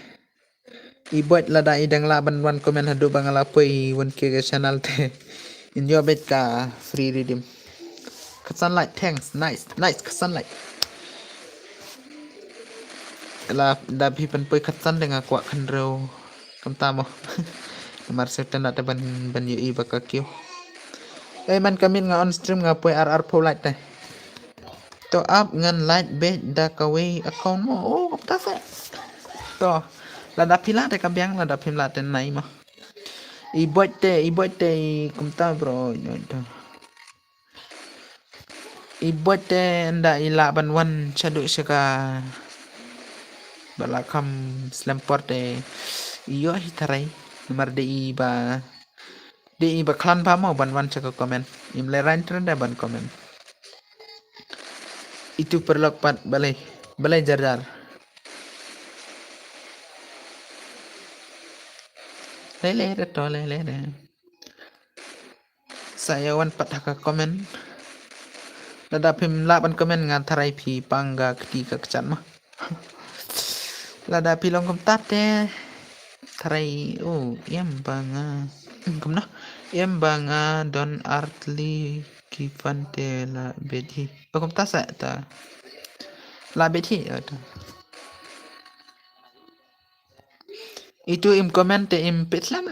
Speaker 1: Ibuat lada idang laban wan komen hadu bangala poi wan ke channel te. In your bed ka free redeem. Sunlight, thanks. Nice. Sunlight. La dabi penpoy katsan dengan kuat kanreu kamtamo. Mar certain ada ban yui bakakyo. Man kami nga on stream nga poy RR po light teh. To up ngan light bed da kaway account mo. Oh, kapta sa. to lada pila te kabyang lada pila te nai mah ibote kumta bro ibote nda ilaban wan chadu saka balakam slamporte iyo hitarai nomor de iba klan pa mau ban wan chaka komen imle rain trenda ban komen itu perlok pat balai jar lele to lele saya wan pat haka komen lada pim laban komen ngan tarai pi pangga ketika kecat mah lada pilong kom tate tarai em banga kom nah em banga don artli kifante la bedi kom ta sa ta la bedi itu im komen te im petlam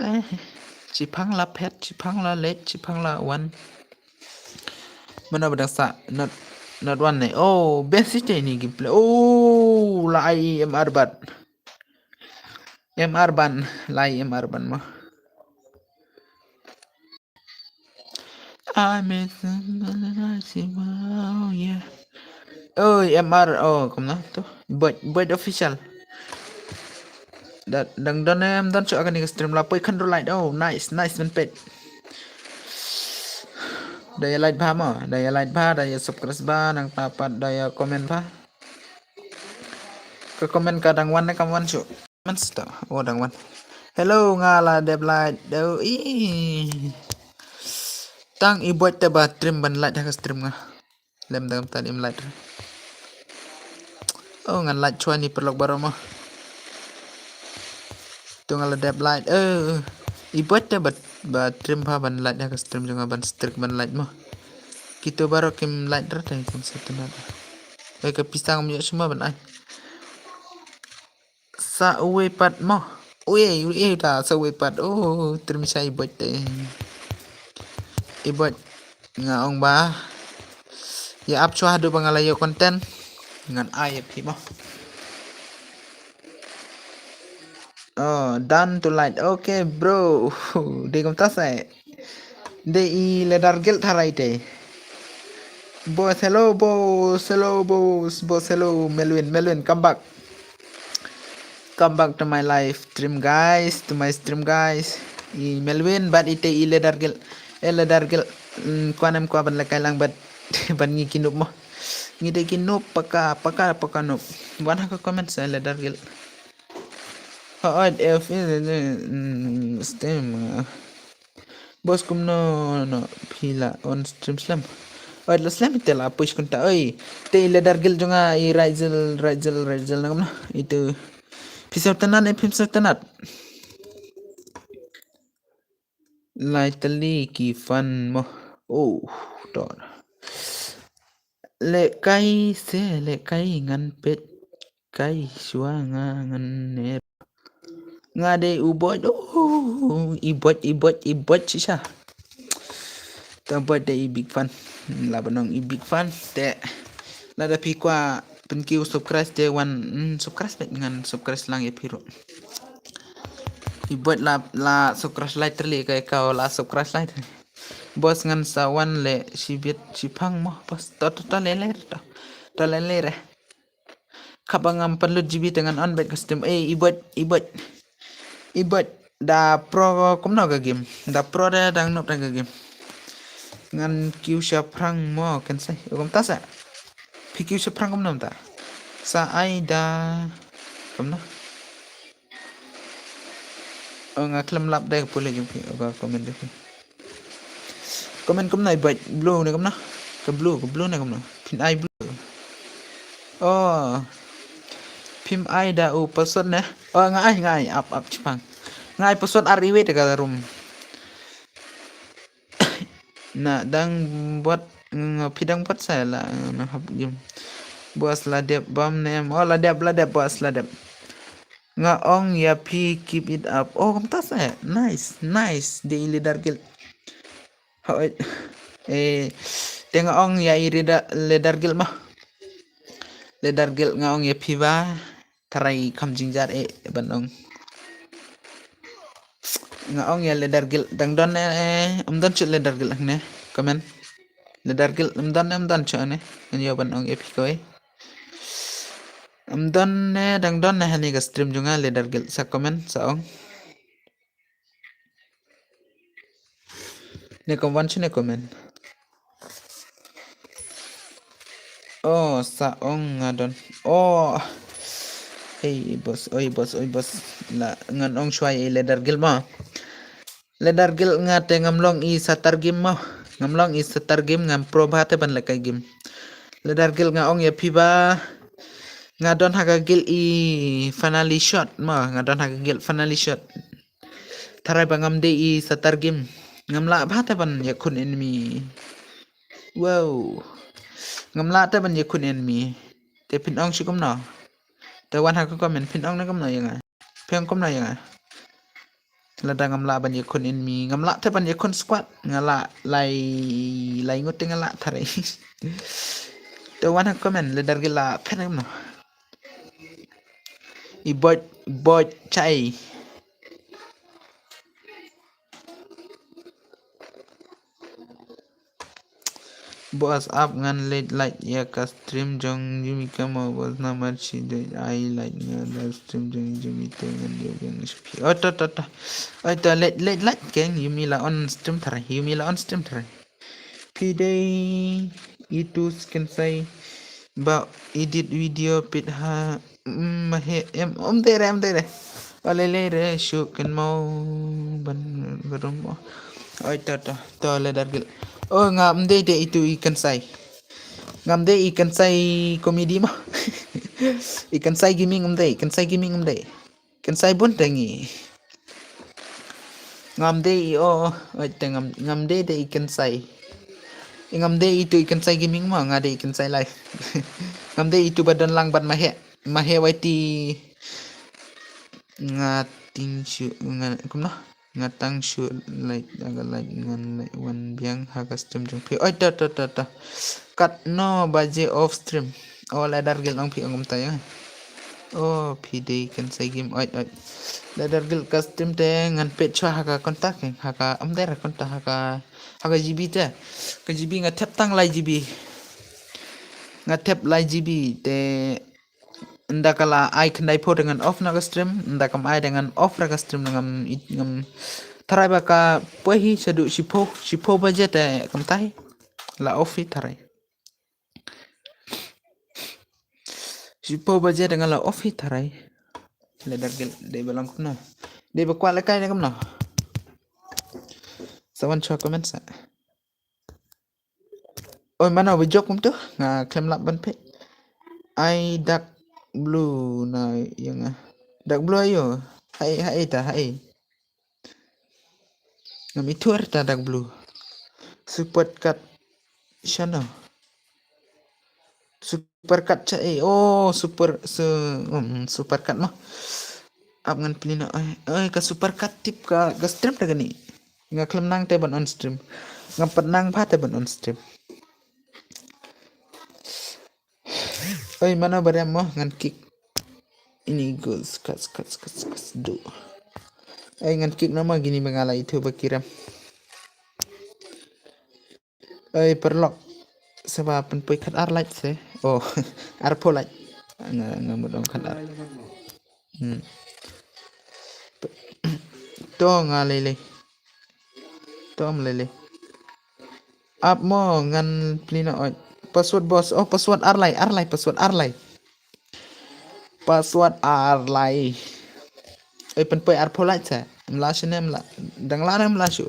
Speaker 1: cipang la pet cipang la let cipang la wan mana badang sa not one nih basic ini gameplay la im arban mah I miss yeah MR kom nah tuh buat official dan dan so akan di stream lapoi kan light nice man pet daya like pa mo daya subscribe ba nang tapat daya komen pa ke komen kadang wan na kawan so man sta dang wan hello ngala deblight do tang ibuat ba stream ban light ha stream nga lem dam tadi im light ngan light chua ni perlok baro mo tu ngala deblight ibuat ba stream pa ban light ha stream juga ban stream ban light mo kita baru kim light rata kim setenar ke pisang punya semua ban ai sa uwe pat mo uwe ta sa uwe pat stream saya ibuat nga ong ba ya up chua do bangalayo konten ngan ai pi mo done to light okay bro de kom ta sai de I ledar gel tharai te boss hello Melvin come back to my live stream guys I Melvin bat ite I ledar gel kuanam ban lakai lang bat ban ngi kinup mo ngi de kinup paka nup wan ha comment sa ledar gel if stem bos kum no pila on stream slam la slam itela push kunta te ledar gel jonga I Razel na itu pisau tenan lightly ki fun mo ton le kai ngan pet kai shua ngan ne ngade ubot ibot sisa tambah de big fan labanong big fan te lada pi kwa penkiu subscribe te wan subscribe ngan subscribe lang ya piro ibot la subscribe like terli kay kau la subscribe like bos ngan sawan le sibit sipang mo bos to lele kabangam perlu GB dengan on bet custom ibot da pro kumno ga game da pro da dang nop ga game ngan kiu sha prang mo kan sai kom ta sa pikiu sha prang kom ta sa ai da kom no nga klam lap da pole game ga komen de komen kom nai bat blue ne kom na ke blue ne kom no pin ai blue pim ai da person ne ngai up cipang ngai person ariwe de ka room na dang buat pidang buat saya lah hab game bos ladep bam nem ladep bos ladep nga ong ya pi keep it up kom tas nice de ledar gel tengok ong ya ledar gel mah ledar gel nga ong ya pi ba Tarai kamjingjar ban ong. Nga ong ya ledar gil dang don don chut ledar gil ne. Komen. Ledar gil don chut ne. Nyo ban ong epikoy. Don dang don hani ga stream junga ledar gil sa komen sa ong. Ne komwan chune komen. Oh, sa ong ngadon. Oh. Hey bos, oi bos. La ngan ong shwai ledar gil mo. Ledar gil ngate ngamlong i satar game mo. Ngamlong i satar game ngam pro bate ban lekai game. Ledar gil nga ong ya piba ngadon haga gil i finally shot mo. Ngadon haga gil finally shot. Tarai bangam de i satar game. Ngamla bate ban yakun enemy. Wow. Ngamla te ban yakun enemy. Te pin ong shikum no. Te wan haga komen pin ong na kom no yanga. Pin kom no yanga. Lada ngamla ban yakun enemy. Ngamla te ban yakun squad. Ngala lai nguti ngala tarai. Te wan haga komen ledar gila pen kom no. I bot chai. Bos up ngan late light ya ka stream jong jumi kama was na marchi de I like ngan stream jong jumi te ngan dia yang spi. Oh ta. Oh ta late light keng yumi la on stream thara. Yumi la on stream thara. Pidai itu skin say ba edit video pit ha mahe tere. Oleh re syukan mau ban garum. Oh ta ledar gil. Oh ngam de itu ikan say. Ngam de ikan say komedi mah. Ikan say gaming ngam de. Ikan say bun tangi. Ngam de ngam de ikan say. Ngam de itu ikan say gaming mah ngade ikan say live. Ngam de itu badan lang ban mahe waiti ngating syu kumno. Ngatang syu like agak like ngan like one biang haga stream jong pi oi ta cut no baje off stream oh ladar gil ong pi ongom tayang oh pi de kan say game oi ladar gil ka stream te ngan pet chwa haga kontak haga amdera kontak haga gb te ka gb ngatep tang lai gb te ndakala ai kendai po dengan off naga stream ndakam ai dengan off naga stream ngam tarai baka pohi sedu sipo budget kam tai la off tarai sipo budget dengan la off tarai le dargel de balam kuno de bakwa le kai kam no sawan chwa comment sa oi mana bejok kum tu nga klem lap ban pe ai dak blue na yang dak blue ayo hai ngami tuar ta dak blue support cut channel super cut cha oh super cut mah ap ngan pelina ka super cut tip ka stream ta gani nga klem nang te ban on stream nga penang pa te ban on stream mana barang mo ngan kick ini goes kas do ngan kick nama gini mengala itu bakiram perlok sebab penpoi kat ar light se oh ar po light nga modong kat ar to nga lele up mo ngan plina password bos password arlai password arlai penpoi ar po light se mla shene mla dang la mla shu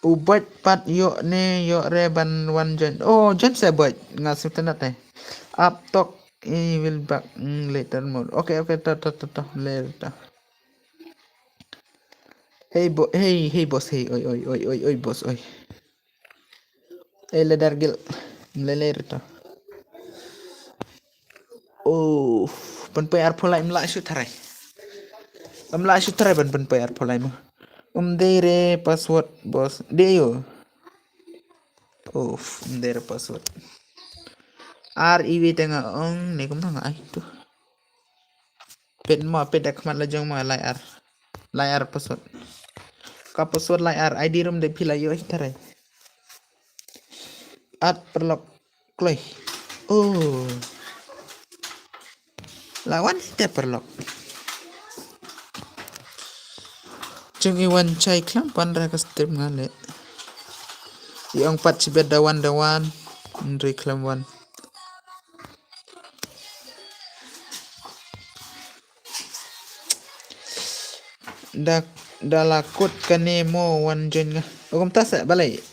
Speaker 1: ubat pat yo re ban one jen jen se buat ngasih tenat up talk will back later mode okay ta later hey boss oi boss oi ledar gil leler ta penpai ar pholai mla shu tharai ban penpai ar pholai ma dere password bos deyo dere password REV tengah ni kum tengah itu. Pet dak mat lajang ma layar password. Ka password layar ID room de pilayo tarai. Perlock kloi. Oh. Lawan kita perlock. Jeng iwan chai klam pandra ka stream ngale. Yang 4 sibet dawan Ndri klam wan. Dalakut kanemo wan jen nga. Ogum tas balai.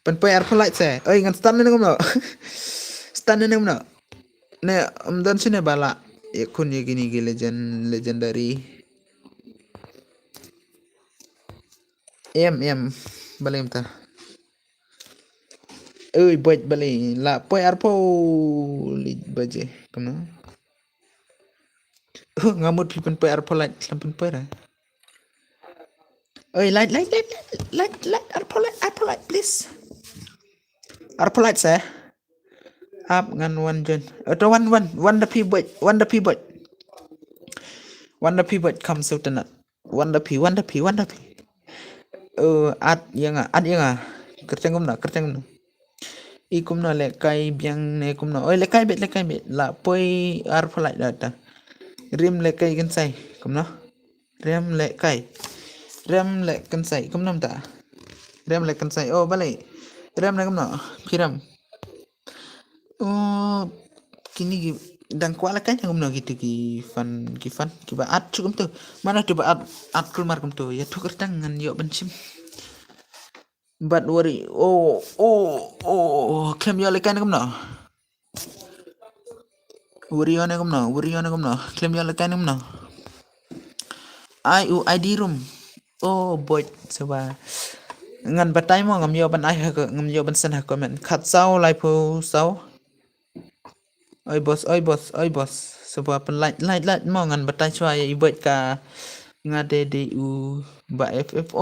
Speaker 1: Pen pay arpalait se. Oi ngan stand ne ngomno. Stand ne ngomno. Ne dan sini bala. Kun ye gini legendary. Balai mta. Oi buat balai la pay arpo lit baje. Kena. Ngamut pen pay arpalait pen pay ra. Oi light arpalait please. Arpalait se. Up ngan one jen. Atau one the pivot. One the pivot comes out na. One the p. At yang kerjang kumna. Ikum na lekai biang ne kumna. Oi lekai bet. La poi arpalait data. Rim lekai kan sai. Kumna. Rem lekai kan sai. Kumna ta. Rem lekan sai. Oh balai. Rem na kumna. Piram. Oh kini dan kuala kan yang gumno gitu kifan kiba at cukum tu mana coba at keluar kum tu ya tu kertangan yo bencim but worry klem yo lekan gumno worry yo gumno klem yo lekan gumno ID room boy coba ngan batai mo ngam yo ban ngam yo ban sen ha comment khat sau lai pu sau oi bos sebab light mo ngan batai chua ya ibet ka ngade du ba ff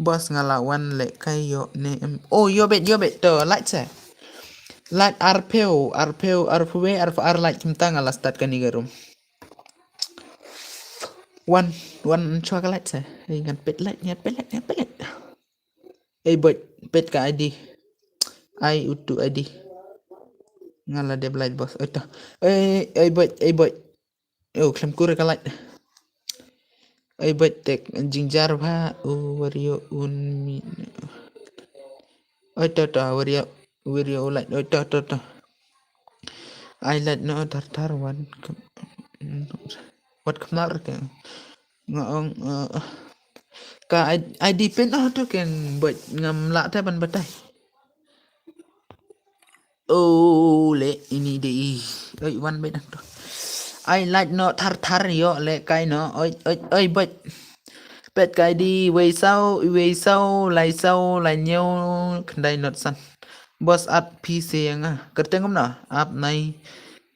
Speaker 1: bos ngalawan le kai yo ne yo bet to light se light arpeu light kimta ngala start kan igarum one chua ka light se ngan pet light bet ka ID ai utu ID ngala de blind bos eta boy klem kure kalat boy tek jingjar bha wario un wario ulat ta I let no tar wan what kamar ke ngong ka ID pen to ken boy ngam la ta ban batai le ini deh one bit to I like no tar yo le kai no oi bet kai đi về sau lại nhau kendai not san boss at PC nga kerteng kumna app nai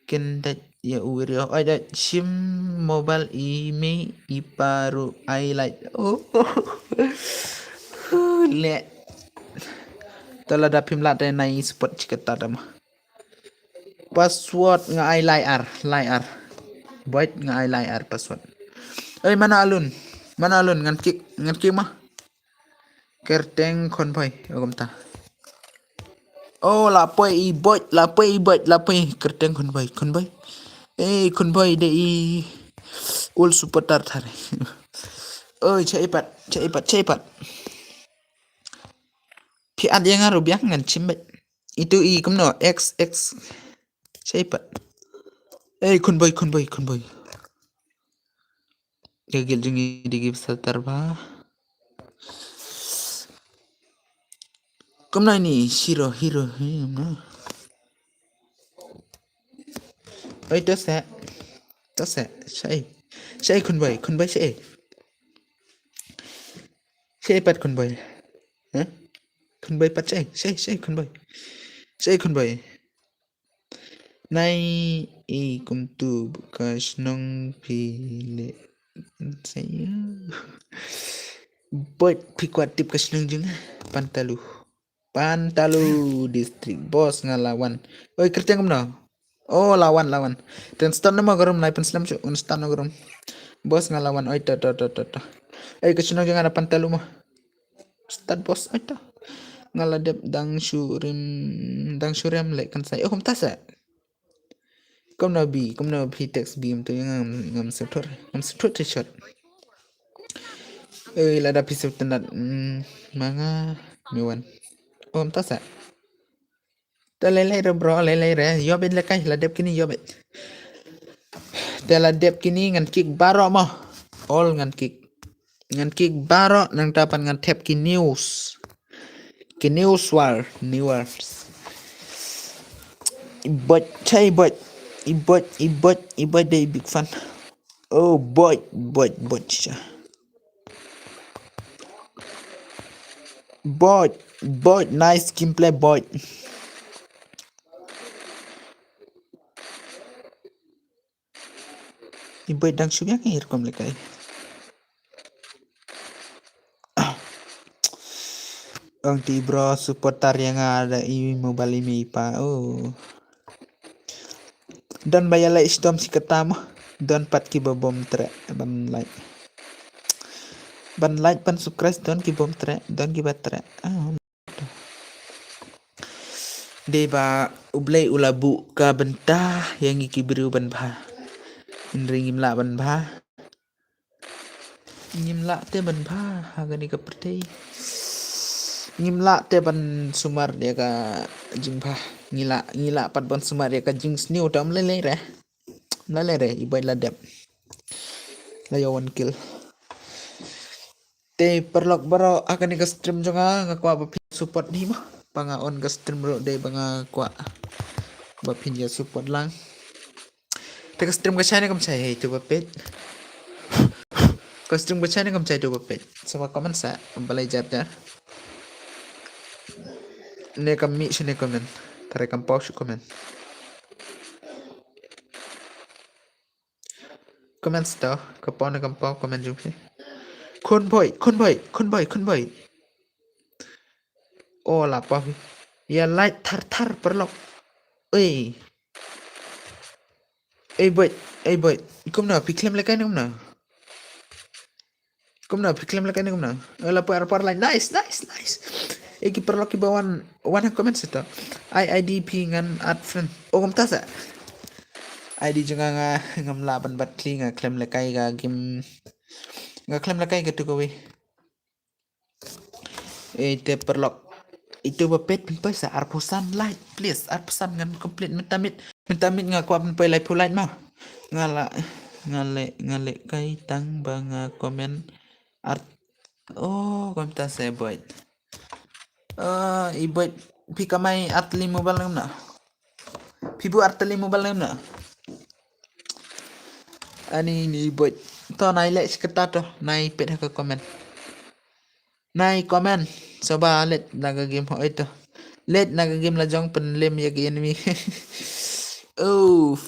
Speaker 1: kendat ya urio oi dat sim mobile email iparu I like le tala dapim la nai spot ciketa dama password nga I layar buat nga I layar password mana alun ngan kik mah kerteng konvoy ogom ta lapoi kerteng konvoy konvoy de ul supporter thare cepat pi ad yang aru biang ngan cimbet itu kumno x cepat konvoy gagil jungi digib satarba kumna ini hero to se sai konvoy sai pat konvoy konvoy pat sai konvoy nai kum tu kasnong pile saya buat pikwat tip kasnong jeng pantalu Pantalu district bos ngalawan. Oi kerja kemana? Oh lawan. Dan stun nama garum naik penslam cuk. Stun nama garum. Bos ngalawan. Oi ta. Kesunong jangan ada pantalu mah. Stun bos. Oi ta. Ngaladap dang syurim lek kan saya. Oh kum tasa. Kum nabi text beam tu yang ngam setor t-shirt. Lada pisau tenat mga miwan. Oh kum tasa. Lelai bro, lelai. Yobet lekai ladap kini yobet. Ladap kini ngan kick barok mah. All ngan kick barok nang tapan ngan tap ki news. Ki news war. Ibot day big fan. Oh bot. Bot nice gameplay bot. Ibot dang syubyak ni rekom lekai. Ang ti bro supporter yang ada ini mobile ini pa. Oh. Dan bayala istom si ketama. Dan pat ki bom tre ban like. Ban like ban subscribe don ki bom tre don ki batre. Deba ublay ulabu ka bentah yang iki beriu ban bah. Indri ngimla ban bah. Ngimla te ban bah hagani ka pertei. Ngimla te ban sumar dia ka jing bah. Ngila pat ban sumar dia ka jing sniu tam lele re. Ibai ladap. Layawan kill. Te perlok baro akan ka stream jonga ngakwa ba support ni mah. Panga on ka stream bro de banga kwa. Ba pinja support lang. Te ka stream ka channel kam chai itu ba pet. Ka stream ka channel kam chai itu ba pet. Sama comment sa balai jap jar. Ne kam mi shine comment. Tare kam pause comment. Comment sto ka pon kam pau comment jum se. Kun boy. Oh lapar. Ya light tar perlok. Boy. Kum na piklem lekai kum na. Lapar light. Nice. Eki perlok ki bawan wana comment sito. IDP ngan add friend. Oh kum tasa. ID juga ngam laban bat kli nga klem lekai ga game. Nga klem lekai ga tu kowe. Te perlok itu bepet pin sa arpusan light please arpusan ngan complete mentamit nga kwa pin light full light mah ngale kai tang banga komen art komta se boy iboy pikamai atli mobile ngamna pibu atli mobile ngamna ani ni boy to nai le seketa to nai pet ka komen nai komen soba let naga game ho itu let naga game la jong penlem ya ke enemy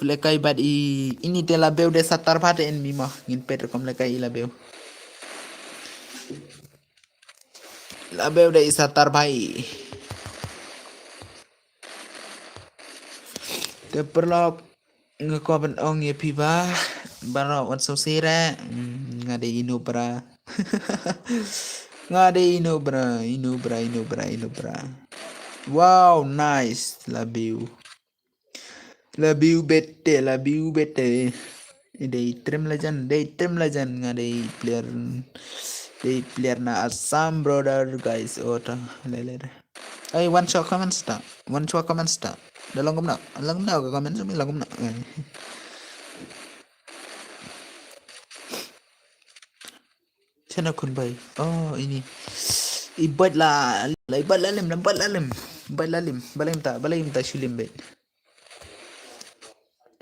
Speaker 1: lekai bad ini te labeu de satar bad enemy mah ngin pet kom lekai labeu de satar bai te perlo ngako ben ong ye piba baro wan so sira ngade inu pra ngade inu bra wow nice labiu bete day trim legend ngade player na Assam brother guys ota lele one shot comment start dalam kom na ka comment sumi langom na Sana kun bay. Oh ini. Ibat lalim. Balayim ta shulim bet.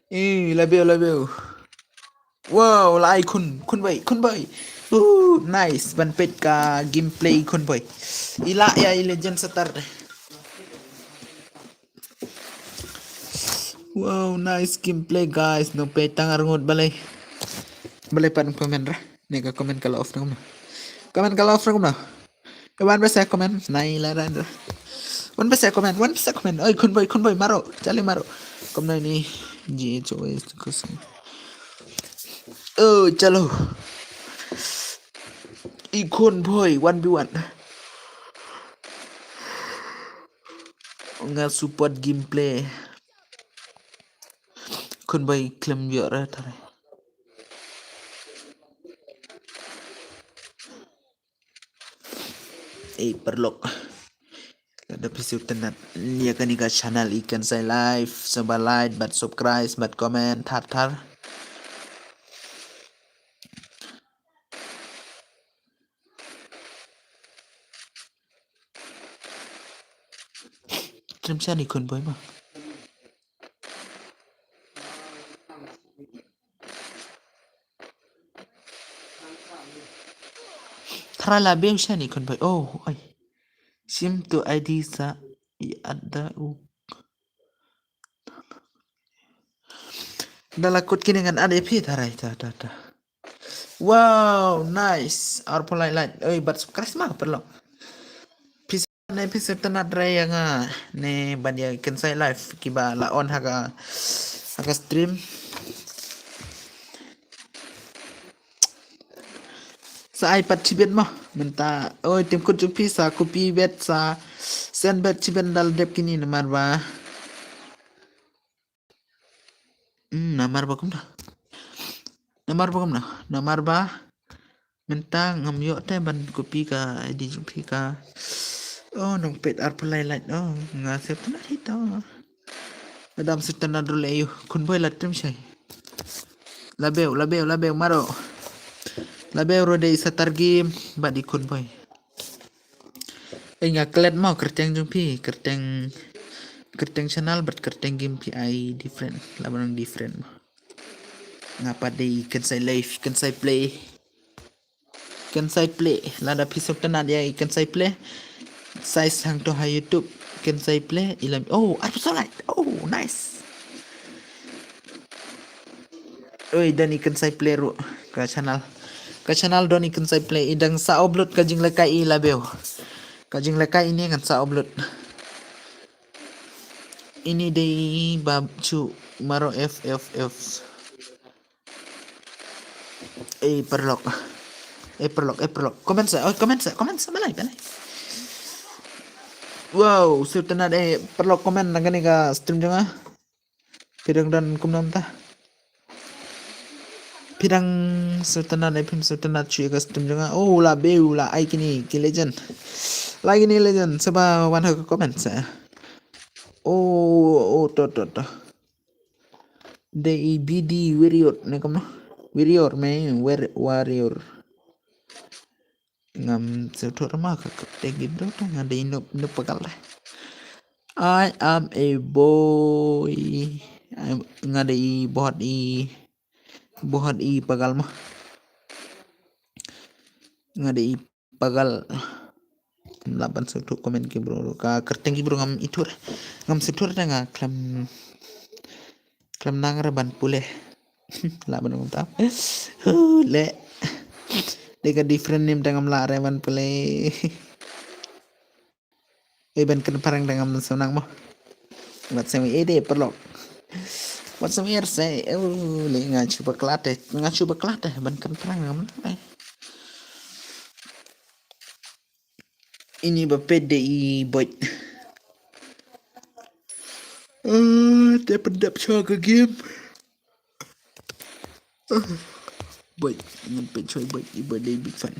Speaker 1: Labeu. Wow, lai kun bay. Nice. Ban pet ka gameplay kun bay. Ila ya legend setar deh. Wow, nice gameplay guys. No petang arngot balay pan komen ra. Nega komen kalau off na. Komen kalau off na. Kawan basta komen. Nai laran. One bisa komen. Oi, kun boy maro, cali maro. Kom na ini ji coba kusum. Oh, chalo. Ikun boy 1v1. Nggak support gameplay. Kun boy klaim yo ra thare. Perlok. Ada episode tenat lihat kan ikan channel ikan saya live sebab like bat subscribe bat komen tar terus ni kun boy mah Trala bem ni kun boy oh ay sim tu ID sa ada dalakot kini kan ada pi tarai ta wow nice our polite light oi bat subscribe mah perlu na episode tanat ray yang ne bandia ikan saya live kiba la on haga stream sa iPad cibet mah menta oi tim ko jupi sa copy bet sa send bet ciben dal dep kini namar ba namar ba namar ba menta ngamyo te ban copy ka ID jupi ka oh nong pet ar pelai light oh ngasep tanah hito adam sitana dulu ayo kun boy latim shay labeu maro labeu rode satar game badi kun boy nga klet mau kerteng jumpi kerteng channel but kerteng game PI different laban different ngapa dei kan saya live kan saya play lada episode tanah dia kan saya play size hang to hai YouTube can saya play ilam oh absolute oh nice oi dan ikan saya play ru ke channel don ikan saya play idang sa upload kajing lekai labeu kajing lekai ini kan sa upload ini dei babcu maro f perlok komen sa balai wow sultan ada perlu komen nang ni ka stream janga pirang dan kumnam ta pirang sultan ada pim sultan cuy ka stream janga oh la beu la ai kini ki legend lagi ni legend seba wan ha komen sa oh to DBD warrior ne kam no warrior me warrior ngam setor mah ka tegi bro ta ngade inup pakal dah I am a boy ngade i bohat i pagal mah ngade i pagal laban setu komen ki bro ka kerteng ki bro ngam itur ngam setur ta nga klam nang ban puleh laban ngam ta le Deka different name dengan larewan play. Iban kan parang dengan senang mo. Wat semi ide perlok. Wat semi say le nga chuba klate ban kan parang ngam. Ini ba PDI boy. Dia pendap ke game. Boy, ngepet coy boy iba day big fan.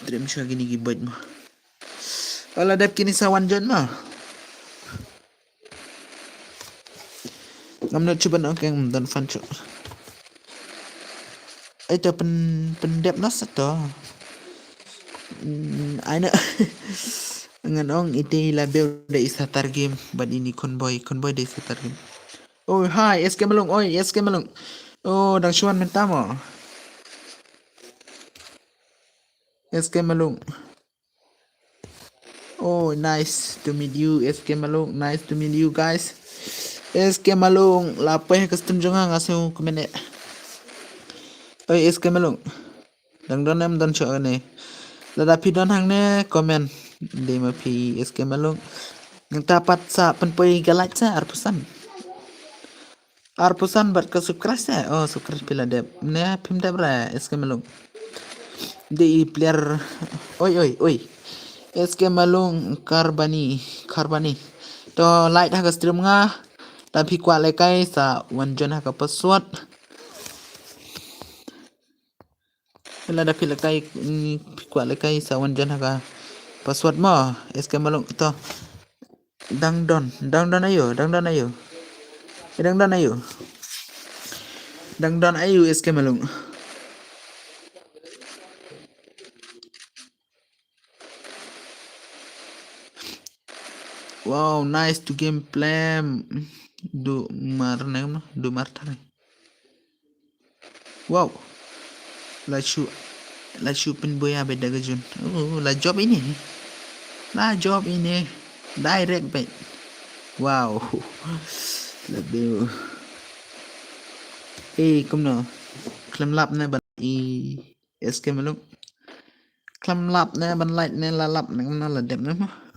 Speaker 1: Dream siya gini gibad mo. Wala dap kini sa one dyan mo. Ngam na coba na kang dan fan cho. Ito pendep nas to. Ana nganong iti label day sa tar game bad ini convoy day sa tar game. Oh hi SK Malung oh dang Shuan minta mo SK Malung oh nice to meet you SK Malung nice to meet you guys SK Malung lapeh custom jonga ngasih komen oi SK Malung dang don em don cho ne lada pi don hang ne komen Dia mapi SK Malung. Yang dapat sa penpoi galak sa arpusan buat ke subscribe ya. Oh subscribe pila dep. Nah pim dep ra SK Malung. Di player. Oi. SK Malung Karbani. To like ha stream nga. Tapi kuat lekai sa wanjon ha password. Pila da pila kai kuat lekai sa wanjon ha password mo SK Malung to. Dangdon ayo. Dangdon ayo SK Malung. Wow, nice to gameplay. Do mar thare. Wow. La chu pin boya beda gajun. Oh, la job ini. Direct bet. Wow. Lebih. Kom no. Klem lap ne ban SK Malung. Klem lap ne ban light ne la lap ne la dep ne mah.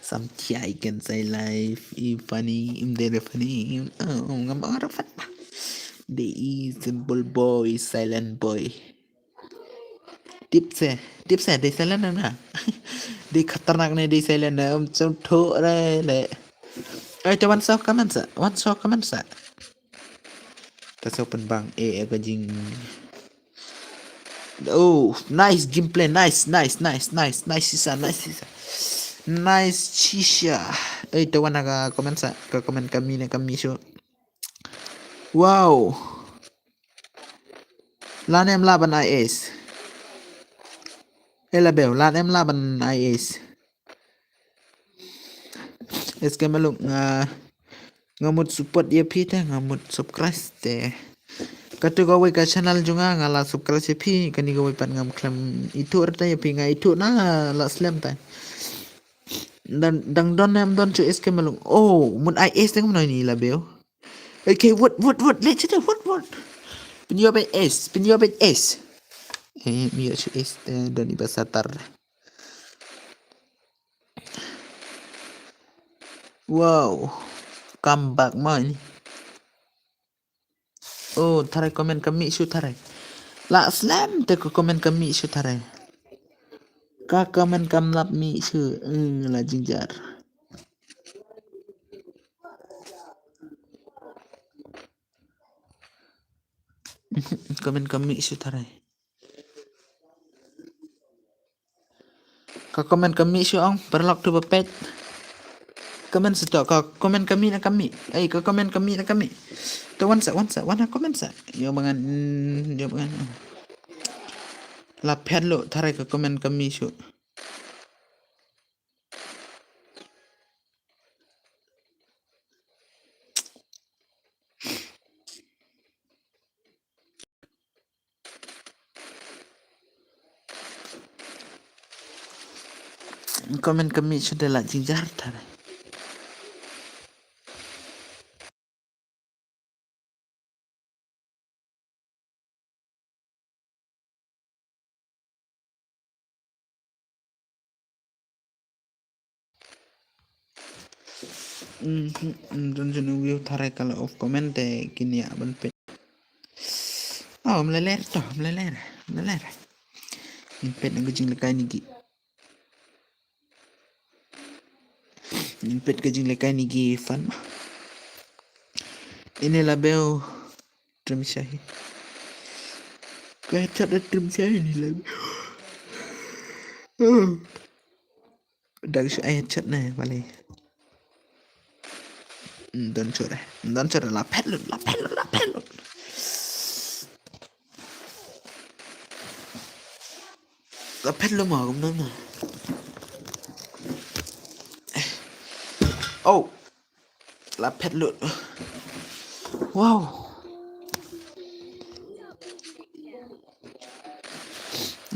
Speaker 1: Samtia ikan say live funny imdere funny ngam arafat the simple boy silent boy tips है दे silent है ना दे खतरनाक ने दे silent है चम ठो रे ले to one shot comment sa tas open bang aga jing. Oh, nice gameplay. Nice sisa. Nice Chisha. Ito ka comment sa comment kami show. Wow. Lanem laban IS. Elabel lanem laban IS. SK Malung ngamut support dia pita ngamut subscribe te. Katu gawe ka channel juga ngala subscribe pi kani gawe pan ngam klam itu arta ya pi nga itu na la slam ta. Dan don chu SK Malung. Oh, mun IS teng mana ni label. Okay, what? Let's do what? Penyobet S. Mio chu S dan ibasatar. Wow. Comeback man. Oh, tarai komen kami shoot tarai. La slam te ko komen kami shoot tarai. Ka komen kam lap mi shoot la jinjar. Komen kami shoot tarai. Ka komen kami shoot ong perlok tu bepet. Komen setok ka komen kami na kami. Ka komen kami na kami. To one comment sa. Yo bangan. La pedlo tarai ka komen kami shoot. Komen kami sudah la jinjar tarai. Don't view tarai kalau off comment kini ya benpet. Oh, meleler. Impet na gajing lekay ni gi. Impet gajing lekay ni gi fan. Ini label trim syahi. Kaya cat trim syahi ni label. Dag siya ayat cat na balik. Don't cure la pelot. La pelot mo cũng đúng. Oh, la pelot. Wow.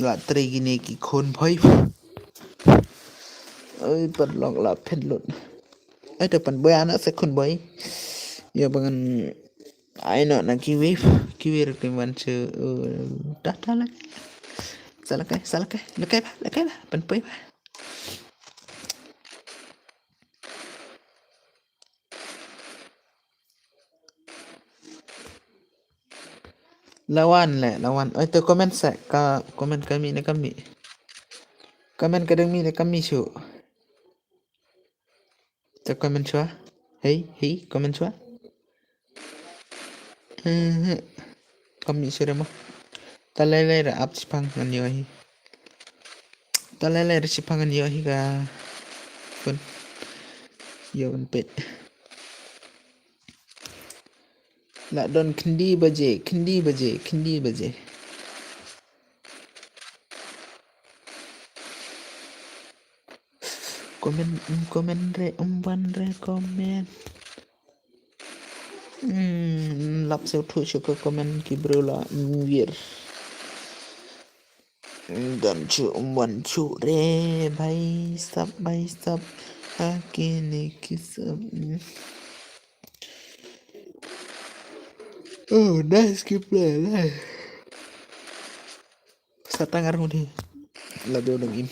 Speaker 1: ละตรีกินกี่คนพอยเอ้ยปัดลอกละเพ่นหลุดไอ้แต่ปันเบียนะสักคนบ่อยอย่าบังไอ้เนาะนะkiwi rekiman se dah lah salah kai lekai ba pan poi ba lawan oh itu komen sa ka komen komen kadang mi na kami su ta komen chua hei komen chua kami sure mo talele ra ap sipang ngan yohi talele ra sipang ngan yohi ka pun yon pet la don kendi baje komen re umban re komen lap seu thu chuka komen ki brola wir dan chu umban chu re bhai sab akini kisab oh nice ki play lah satangar mudi la do im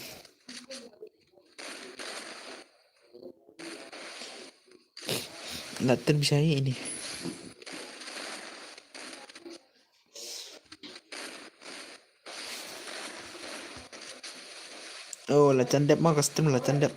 Speaker 1: Latin bisa ini oh la candep mah custom la candep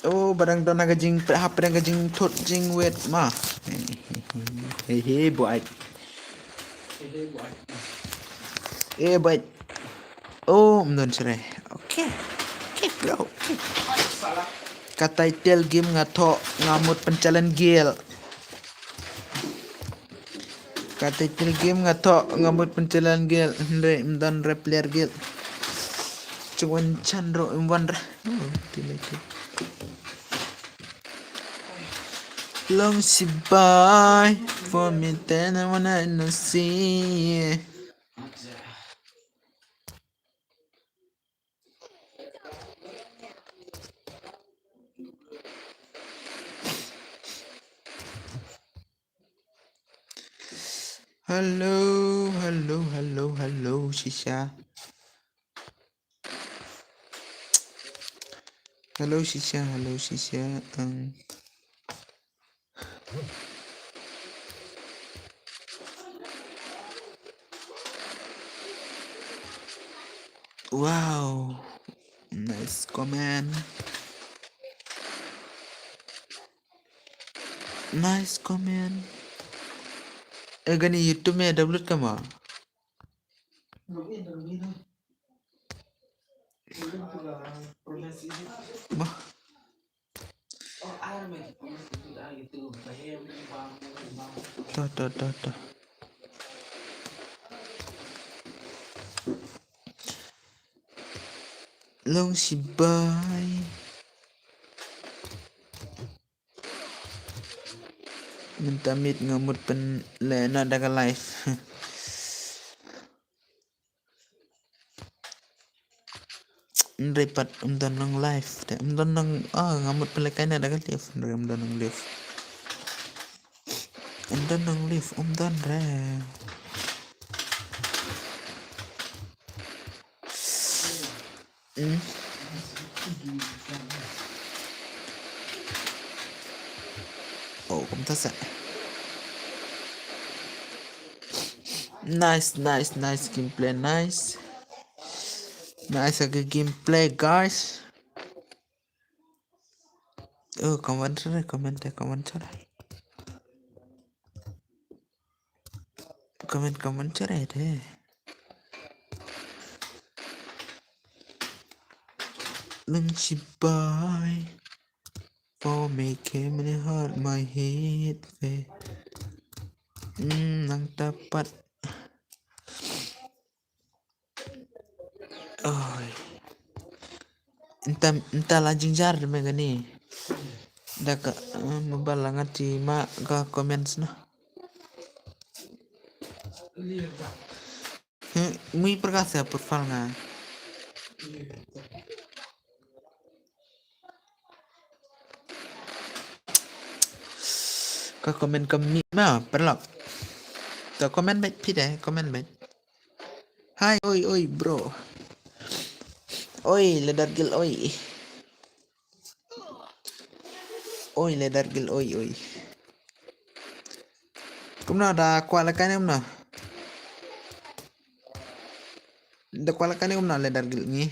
Speaker 1: oh barang dona gajing hap gajing thot jing wet ma hey boy oh mdon sere okay bro kata title game ngato ngamut pencalan gel kata title game ngato ngamut pencalan gel andre mdon re player gel cuman chandro imwan ra long si bye for me then I wanna no see hello Shisha hello Shisha wow nice comment gani YouTube में download kama Tuh. Long si bay. Mentamit ngamut pen lena daga live. Repat nang live. Nang ngamut pelekai na daga live. Nang live. Nang live re. Oh, kumtasa. Nice gameplay, nice good gameplay, guys. Oh, comment deh. Comment deh. Lunchy boy, for making me hurt my head. Nang dapat. Oh, entah lajing jar megani. Dah membalangat di ga comments na. Muy perkasa profile nga. Ka comment kami perlok. Ta comment baik pide, comment baik. Hai, oi bro. Oi, ledar gil oi. Oi, ledar gil oi. Kumna da kuala kane kumna. Da kuala kane kumna ledar gil ni.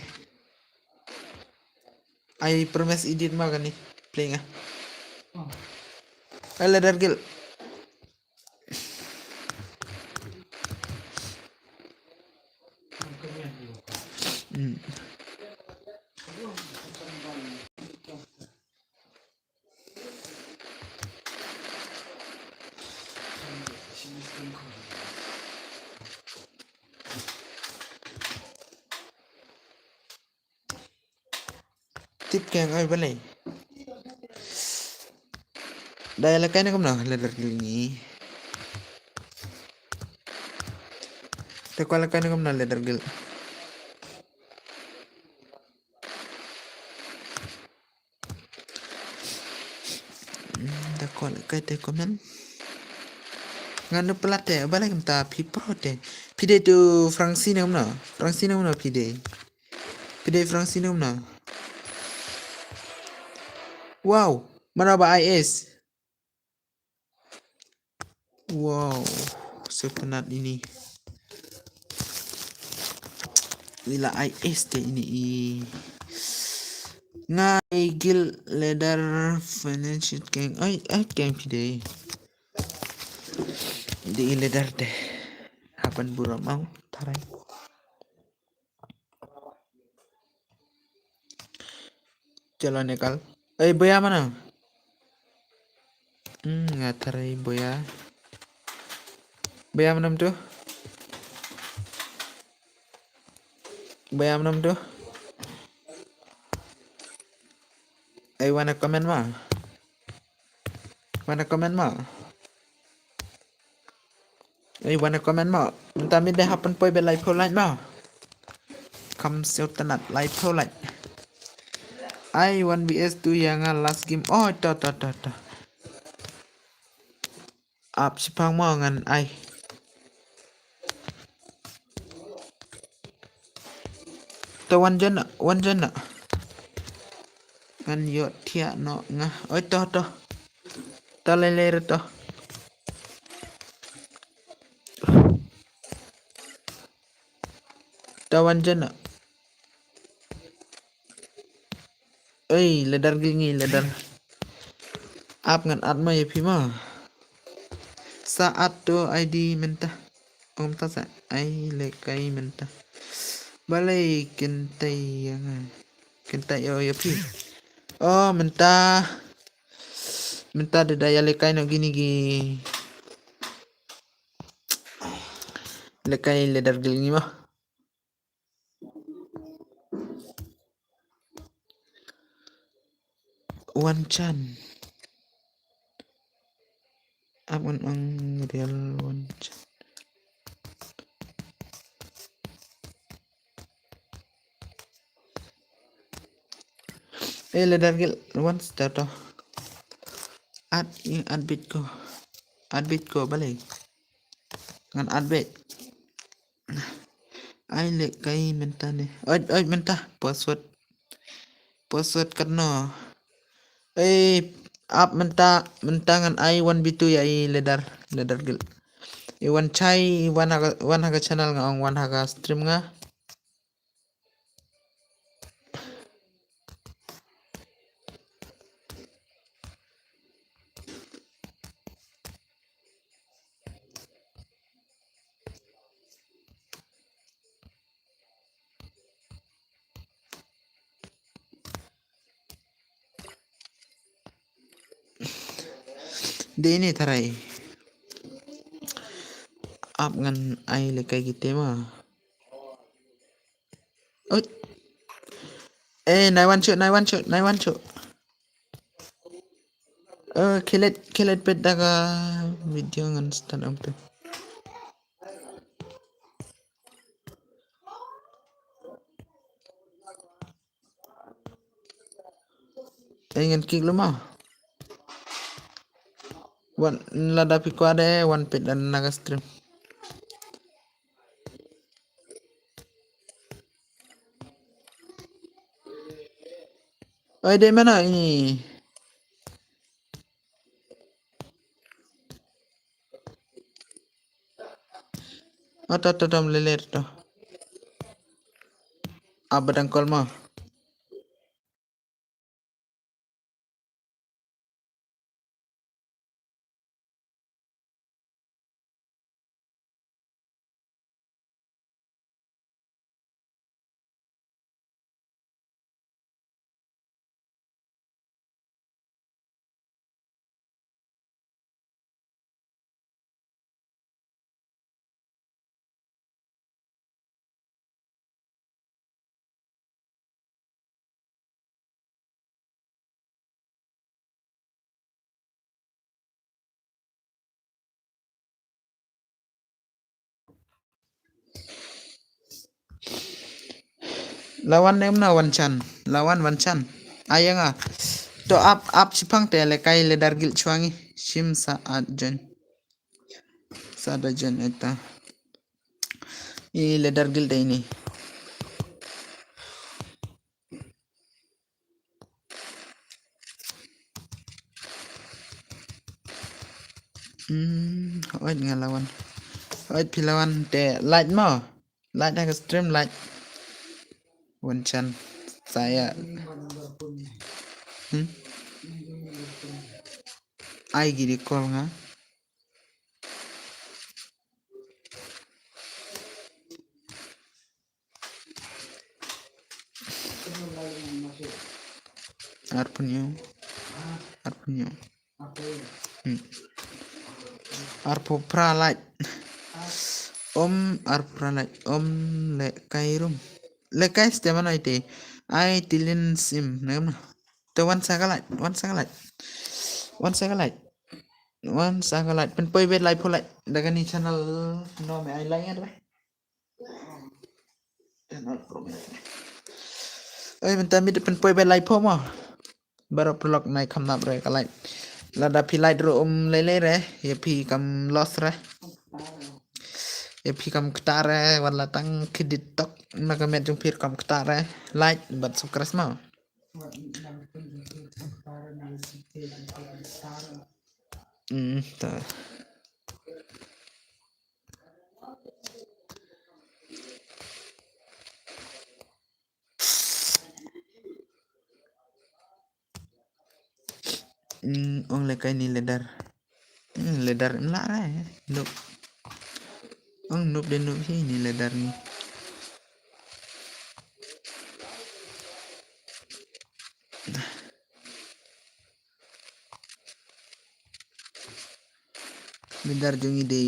Speaker 1: I promise edit ma gani play nga. Ledar gil. Tip keng ay balay. Dahil kaya na kumna ledar gil ni. Da kuala kane kumna ledar gil. Da kuala kaya te comment. Nganu pelate balay kumta pipro te. Pide tu Francine kumna pide. Pide Francine kumna. Wow, mana ba IS? Wow, sepenat ini. Lila IS deh ini. Ngai gil ledar financial geng. Ay geng pide. Di ledar deh. Hapan buram mau tarai. Jalan nekal. Boya mana? Ngatarai boya. Boya mana tuh? Boya mana tuh? Wanna comment ma? Wanna comment ma? Entah mi deh hapan poi be live light ma? Kam sel tenat live light. I 1vs tu yang last game. Oh, ta. Up sipang mo ngan ai. Ta one jen na. Ngan yo tia no ngah. Oi to. Ta lele to. Ta one jen na. Oi, ledar gingi ledar. Up ngan atma ya pima. Saat tu ID mentah. Om ta sa ai lekai mentah. Balai kentai yang kentai yo pi. Oh mentah Minta ada daya lekai no gini gi. Lekai ledar gil ni mah. One chan. Abang ang real one chan. Ledar gil one star to. Ad bit ko balik. Ngan ad bit. Ai lekai minta ni. Oi minta password karena. Up minta ngan ai one bitu ya ledar gil. One chai one haga channel nga one haga stream nga. Di ini tarai. Up ngan ai lekai gitu mah. Oh. Nai one shoot. Kilit pet daga video ngan stand up tu. Ngan kick lu mah. One lada piko ada one pet dan naga stream. Oi dari mana ini? Atau meleler tu. Abadang call mah. Lawan nem na one chan. Ayang ah. To up cipang te lekai ledar gil cuangi. Sim saat jen. Sada jen eta. Ledar gil deh ini. Oit ngalawan. Oit pilawan te light mo. Light ada stream light. One chan. Saya. Ai giri call nga. Arpunyo. Arpo pralight. Arpra light. Le kairum. Le kais te mana ite. Ai tilin sim. Nama. To one sagalite. Pen poi bet live pulai. Dagan ni channel no me ai lain ada. Channel promen. Bentar mi pen poi bet live po mo. Baru pelok naik kamnap re kalai. Lada pilai dulu lele re. Ya pi kam loss re. Ya pi kam ketare. Wan latang kredit tok. Maka met jung pir kam ketare. Like but subscribe mau. Tak. Ong lekai ni ledar. Ledar enggak lah ya. Noob. Ong noob dan noob sih ni ledar ni. Ledar jung ide.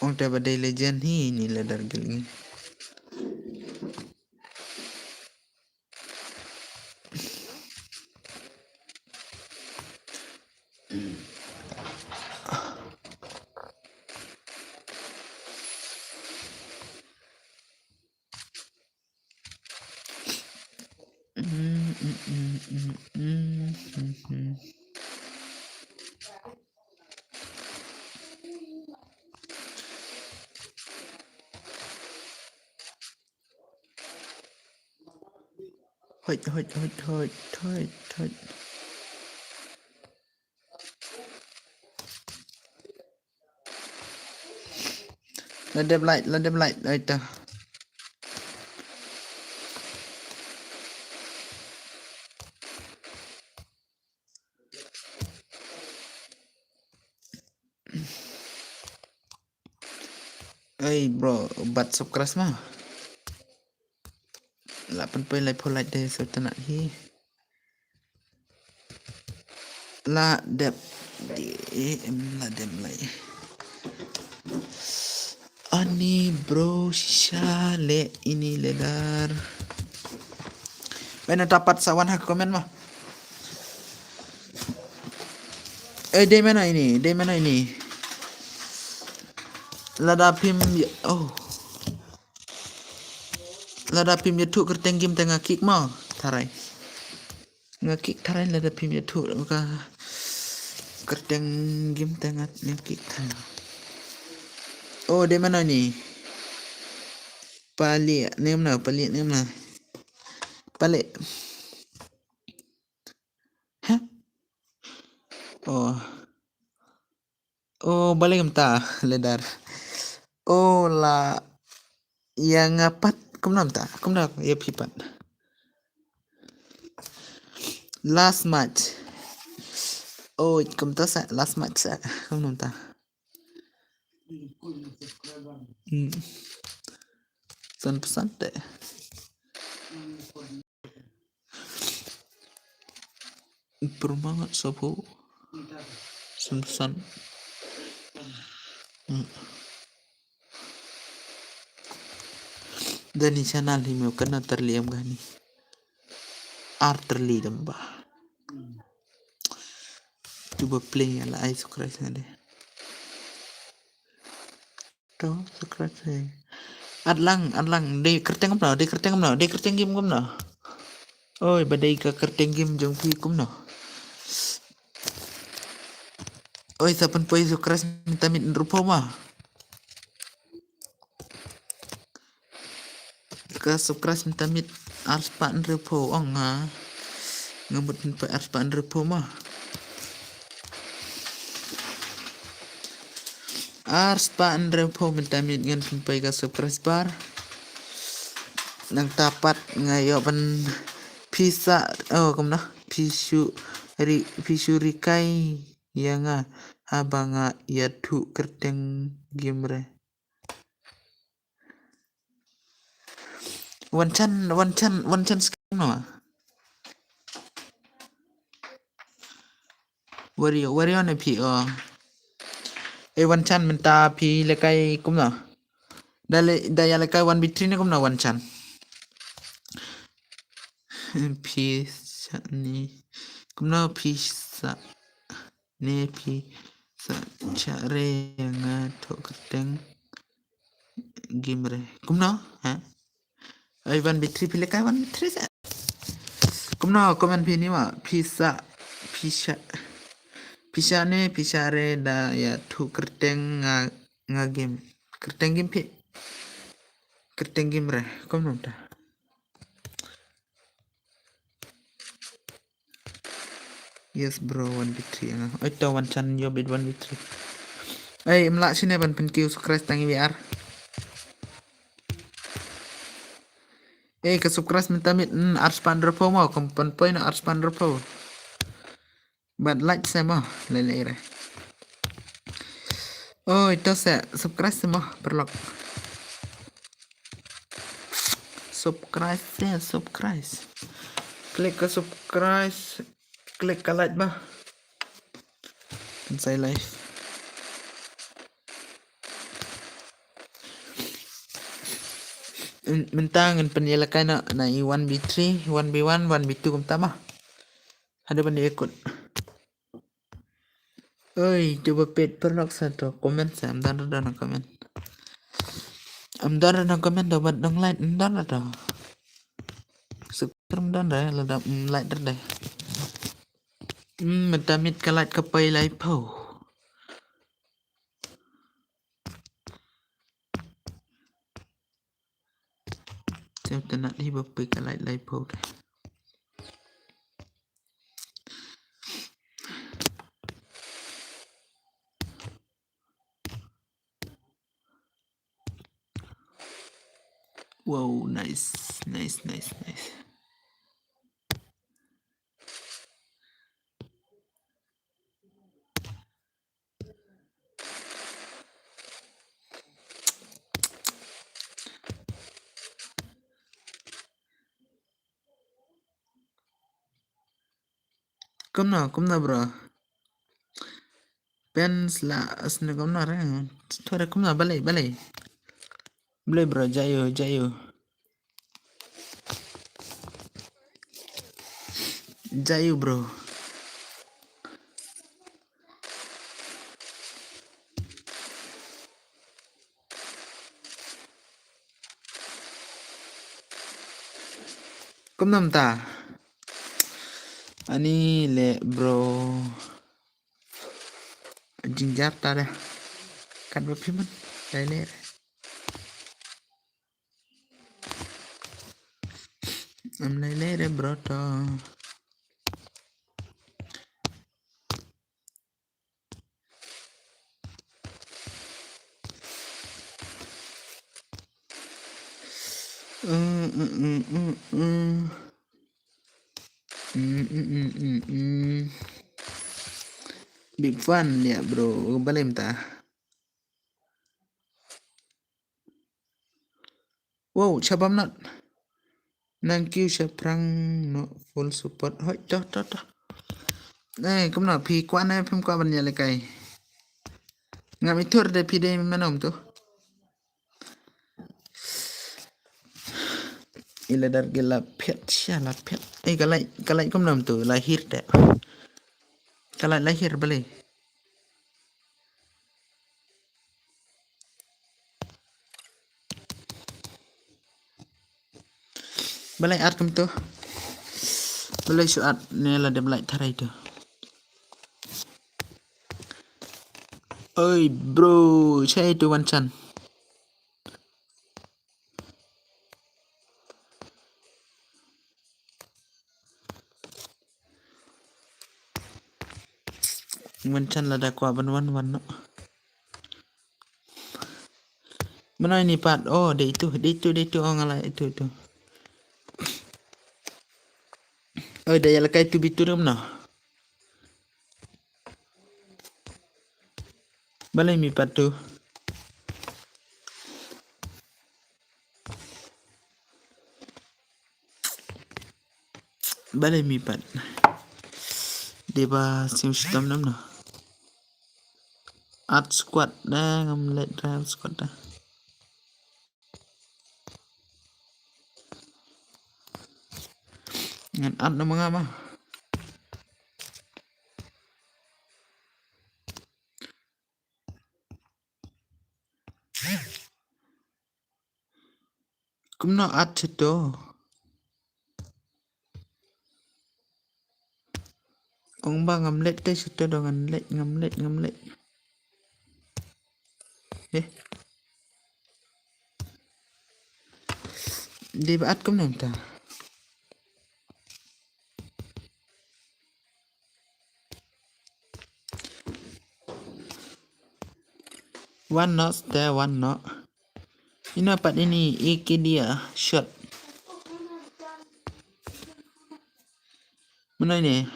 Speaker 1: Onta badai legend hi ni ledar geling. Hoi. Let them light, later. Hey bro, bat subcrash mah. 8 lại polite deh so tenak hi. La dep di la dem lai. Ani bro shisha le ini ledar. Mana dapat sawan hak komen mah. Day mana ini? Lada pim oh. Lada pim YouTube kerteng game tengah kick mah tarai. Ngakik tarai lada pim YouTube maka kerteng game tengah ngakik tarai. Oh, day mana ni? Palik name na. Palik. Hah? Oh, balik emta ledar. Oh la yang ngapat kumnam ya pipat. Last match. Oh, kumta sa last match sa kumnam ta. Pesan deh. Bermangat sopo. Pesan. Dan di channel ini kena terliam gani. Terliam bah. Coba play ala ai subscribe deh. Tuh subscribe deh. Adlang de kerteng game kumna. Oi badai ka kerteng game jong pi kumna. Oi sapan poi subscribe minta mit rupo mah. Ka subscribe minta mit arspan rupo ong nga. Ngamut pa arspan rupo mah. Arspan rupo minta mit ngan pimpai ka subscribe bar. Nang tapat ngayo pan pisa kumna pisu rikai yang abanga ya tu kerteng gimre wancan sekarang no wario ne pi wancan minta pi lekai kumna daya lekai 1v3 ne kumna wancan pisa ni kumna pisa ne pisa care yang tu kerteng gimre kumna Ivan bitri pilih kawan bitri sa. Kumna komen pini ma pisa ne re da ya tu kerteng nga game kerteng game re kumna ta. Yes bro 1v3 nga. Ito wancan yo bid 1v3. Imlak sini ban penkiu subscribe tangi VR. Ke subscribe minta mit arspan repo mau kompan poin arspan repo. But like sama lele. Oh itu saya subscribe semua perlok. subscribe ya, subscribe. Klik ke subscribe, klik ke like bah. Saya live. Mentangan penyelesaian na 1v3, 1v1, 1v2 kumta mah. Ada benda ikut. Oi, coba pet perlok satu komen saya amdan ada komen. Amdan ada komen dapat dong like amdan ada. Subscribe amdan dah ladap like dah. Mentamit ke like ke pai live po. Saya tak nak dibapai ke like live po. Wow, nice. Kom na bro. Pens la asne kom na re. Thora kom na balai. Boleh bro, jayo. Jayo bro. Kom nam ta. Ani le bro. Jinjar ta deh. Kan berpiman. Le. Am le bro to. Big fun ya bro, balem ta. Wow, cabam not. Thank you Shaprang no full support. Hoi to. Này, cũng nói phi quan này phim qua bên nhà lại cày. Ngắm ít thua để phi đây mà nồng tu. Ila dar gila pet siala pet. Kalai cũng nồng tu lahir deh. Kalai lahir balik. Balai art kum tu. Balai su art ni lah dem like tharai tu. Oi bro, saya tu wancan. Wancan lah dah kuat wan no. Mana ini part? Oh, dia itu orang lain itu. Oh, dia yang lekai tu biturum no. Balai mi part tu. Balai mi part. Dia ba sim system nam no. Art squad dah ngamlet drive squad dah. Ngan art nama ngama. Kumno art itu. Ông ba ngamlet deh situ dengan ngamlet. Di baat kum nam ta. One not there, one not. Ini apa ini? Iki dia shot. Mana ini?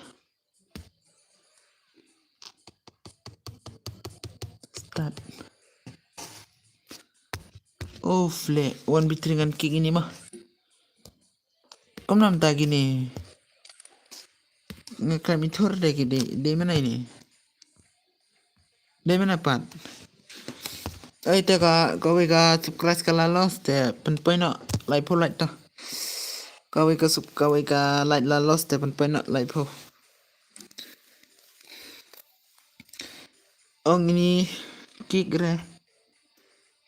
Speaker 1: Start. Oh, flare. 1v3 dengan kick ini mah. Kau nam tak gini. Ngeklaim itu deh gini. Di mana ini? Di mana Pat? Itu kau subscribe ke lalos deh. Penpoint nak like po like dah. Kau like lalos deh penpoint nak like po. Oh ini kick re.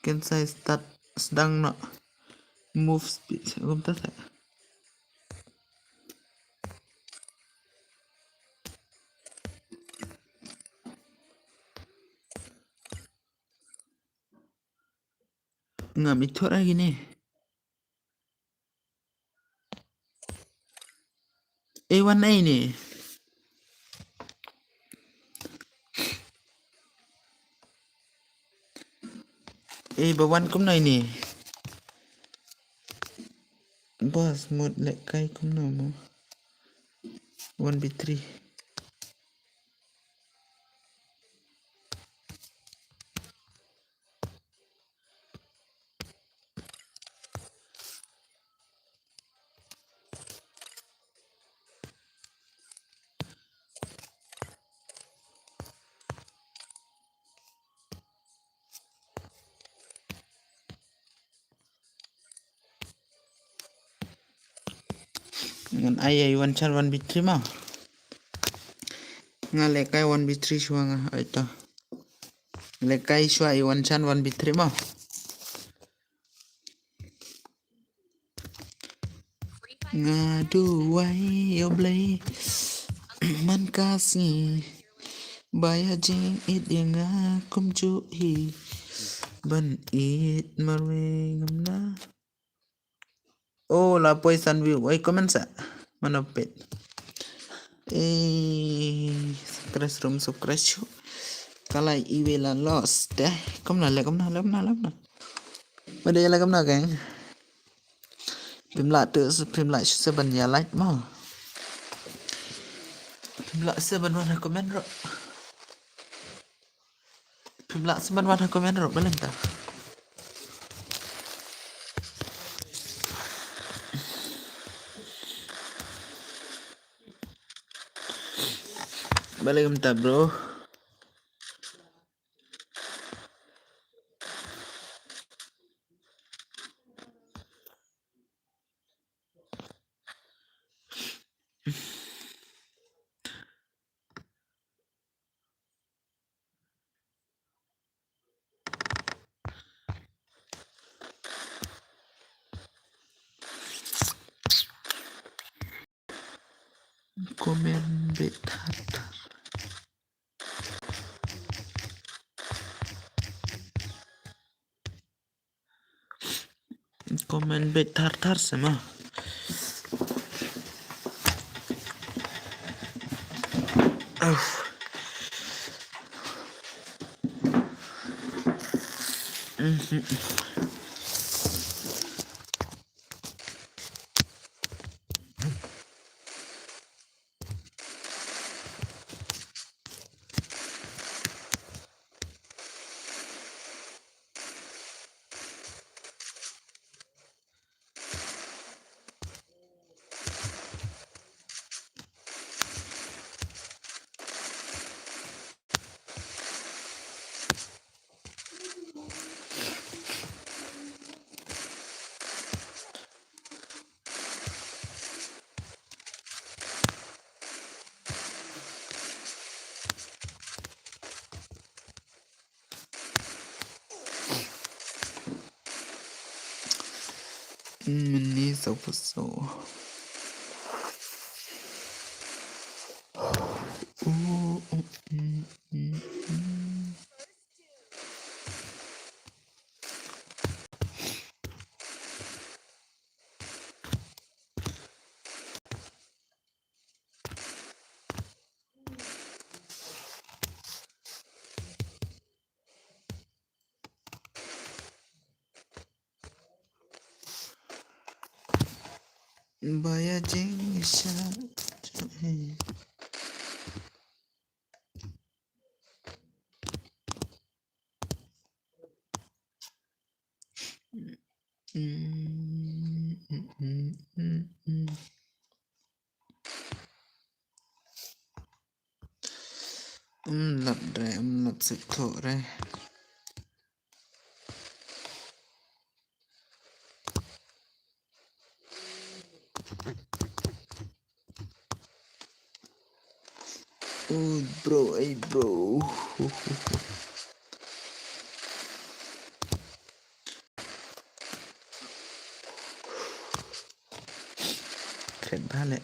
Speaker 1: Kan saya sedang nak move speed. Aku tak tahu. Ngam itu lagi nih. A1A ini. Bawan kum na ini. Bos mod lek kai kum na mo. 1B3. Ngan ai 1B3 mah. Nga lekai 1B3 shua nga ito. Lekai shua 1B3 mah. Nga duway yoblay man kasi baya jing it yang kum chu hi ban it marwe ngamna. Oh la poisan view. Ay komensa. Manapit. Subscribe. Kalau iwela lost deh. Kom na. Bade la kom na keng. Phim lại seven ya like mah. Phim lại seven warna komen ro. Phim lại seven warna komen ro balen ta. Balik ta bro. Komen betar. Komen betar sama. Ini so. Baya jing sha. lap sự thổ đây. Ui bro, bro. Keren banget.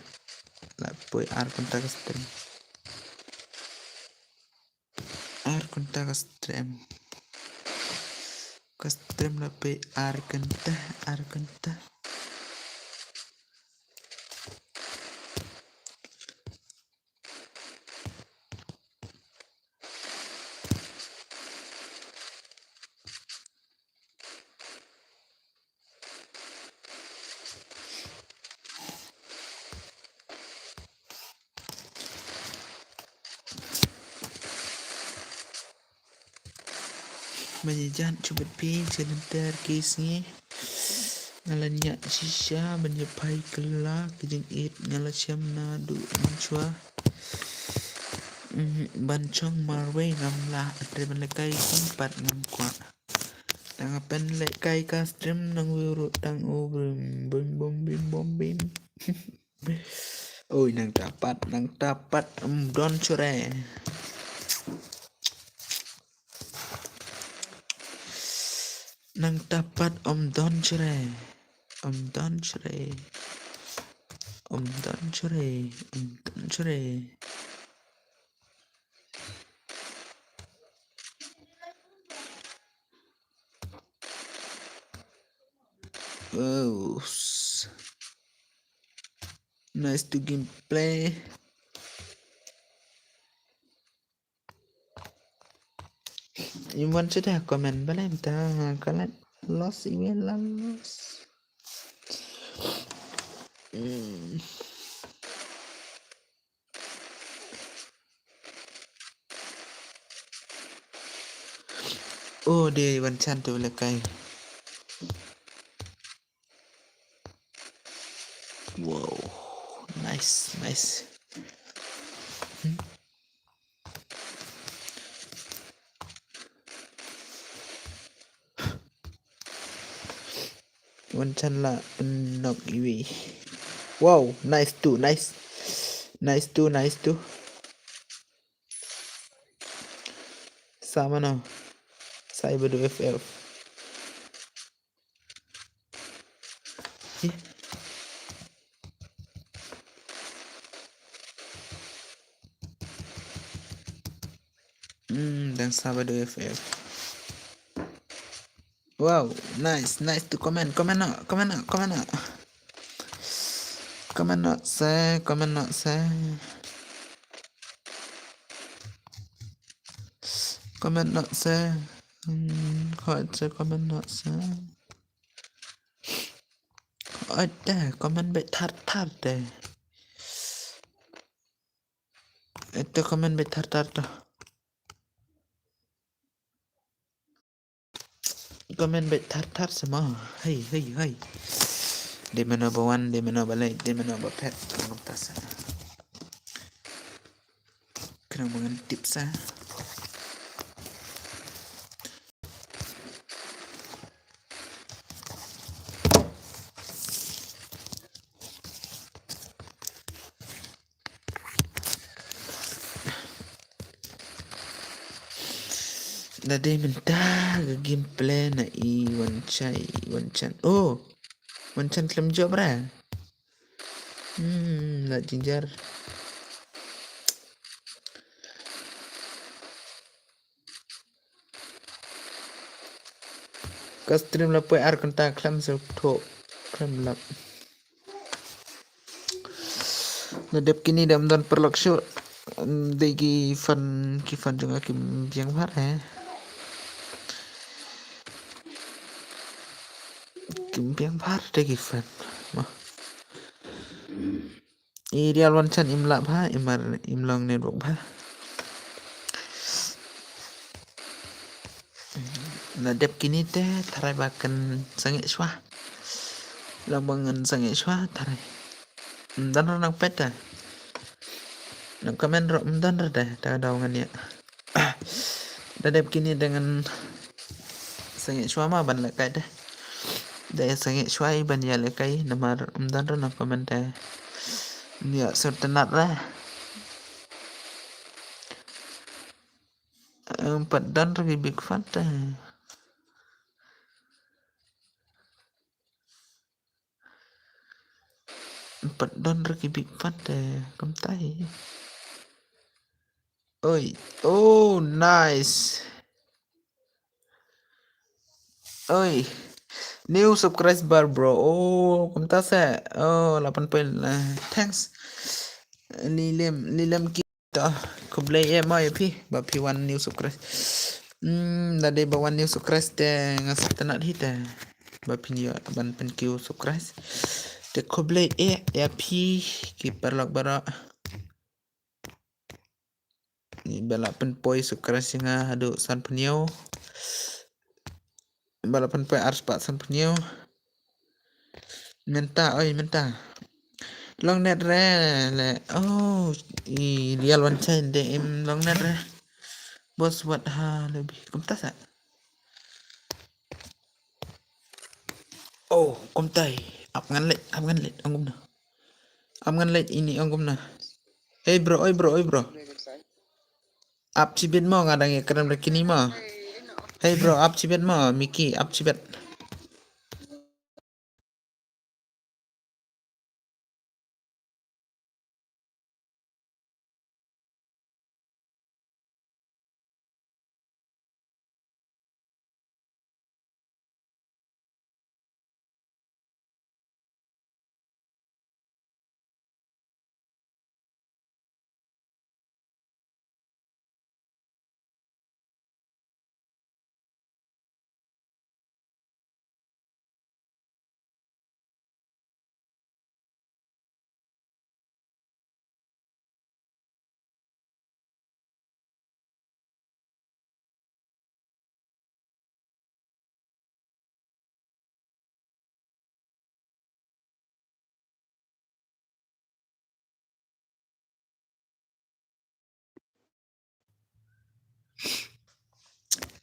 Speaker 1: Lah boy ar kontak stream. Ar kontak stream. Ke stream lah boy ar kontak. Menyejan cubit pi sebentar kisnya ngalanya sisa menyepai kelak kejeng it ngala siam nadu mencua bancong marwe ngamlah atre melekai sempat ngamkwa tangapan lekai ka stream nang wiru tang bim bim bim oi nang dapat don cure nang dapat don cure oh nice to gameplay. Iwan sudah komen boleh minta kalian lost email lost. Oh dia Iwan Chan tu lekai. Wow, nice. Iwan Chan lah knock iwi. Wow, nice too. Sama no. Cyber do FF. Dan Cyber do FF. Wow, nice to comment not say. Ada comment bet tar deh. Itu comment bet tar dah. Comment bet tar semua. Hey. Di mana bawan, di mana balik, di mana bapet penguntas. Kena mengintip sah. Nade minta gameplay na Iwan Chan. Oh, Iwan Chan klaim job ra. Nak jinjar. Ka stream la poi ar kontak klaim se tho klaim lap. Nadep kini dam dan perlok show. Degi fan juga kim yang var hai. Kimpiang par degi fan. Ideal Iwan Chan imla bha imlong network bha. Nadep kini teh tarai bakan sange shwa. Lambangan sange shwa tarai. Dan orang peta. Nak komen rok dan dah daungan ya. Dadap kini dengan sengit suama ban lekai deh. Daya sengit suai ban ya lekai namar umdan rana komen deh. Ya sertenat lah. 4 dan lagi big fat deh. Empat don lagi big fat deh. Kamtai. Oi. Oh nice. Oi. New subscriber bro. Oh, kumta sa. Oh, 8 poin. Thanks. Lilem kita. Kublay mo pi. Ba P1 new subscribe. Dade ba 1 new subscribe te ngasap tanat hita. Ba pinyo ban pen Q subscribe. Te kublay ya pi ki perlok bara. Ni bala pen poi subscribe singa hadu san penyo. Balapan poi ars pak san penyo. Menta long net re le oh real one chain DM long net re bos buat lebih kumtas ah oh kumtai up ngan let anggum na ini anggum na hey bro up cibet mo ngadang ya keren kini mo hey bro up cibet mo Miki up cibet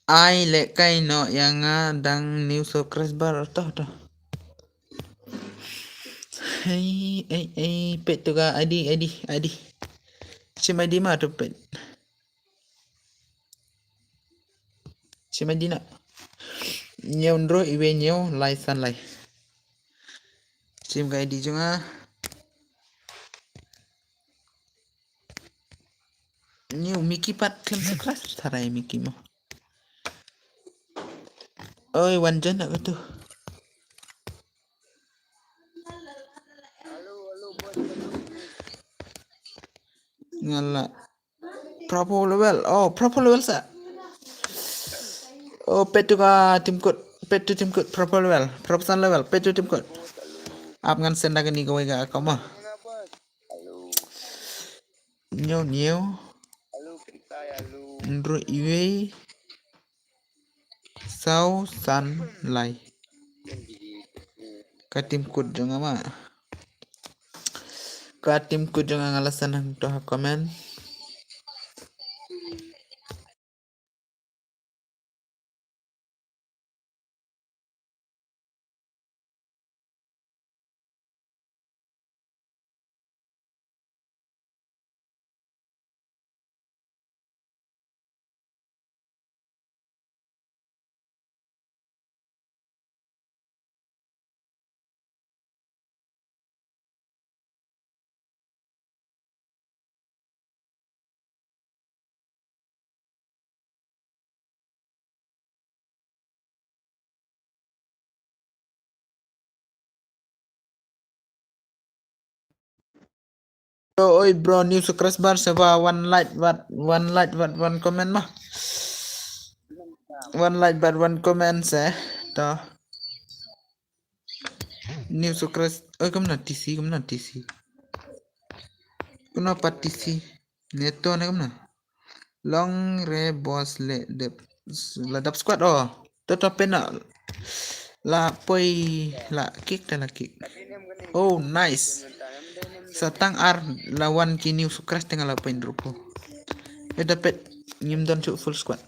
Speaker 1: ai le kai no yang dang new subscriber toh hey pet tu ga ID sim ID mah tu pet sim ID nak nhiều rồi về nhiều lại san lại sim cái đi chung á nhiều Mickey pat thêm sekelas tarai Mickey mo ơi wanjan nak tu ngala proper level sa oh petu ka tim code proper level professional level petu tim code ap ngan senda gani gawai ga kama nhiều rồi iwe sau san lại ka tim code jangan ma ka tim code jangan ngalasan hang to comment oi bro new subscriber seva one like but one comment mah one like but one comment se to new subscriber oi kamna TC kuna patisi neto na kamna long re boss le la dap squad oh to pena la poi la kick oh nice satang ar lawan kini sukras tengah la poin rupo dapat nyimdan cu full squad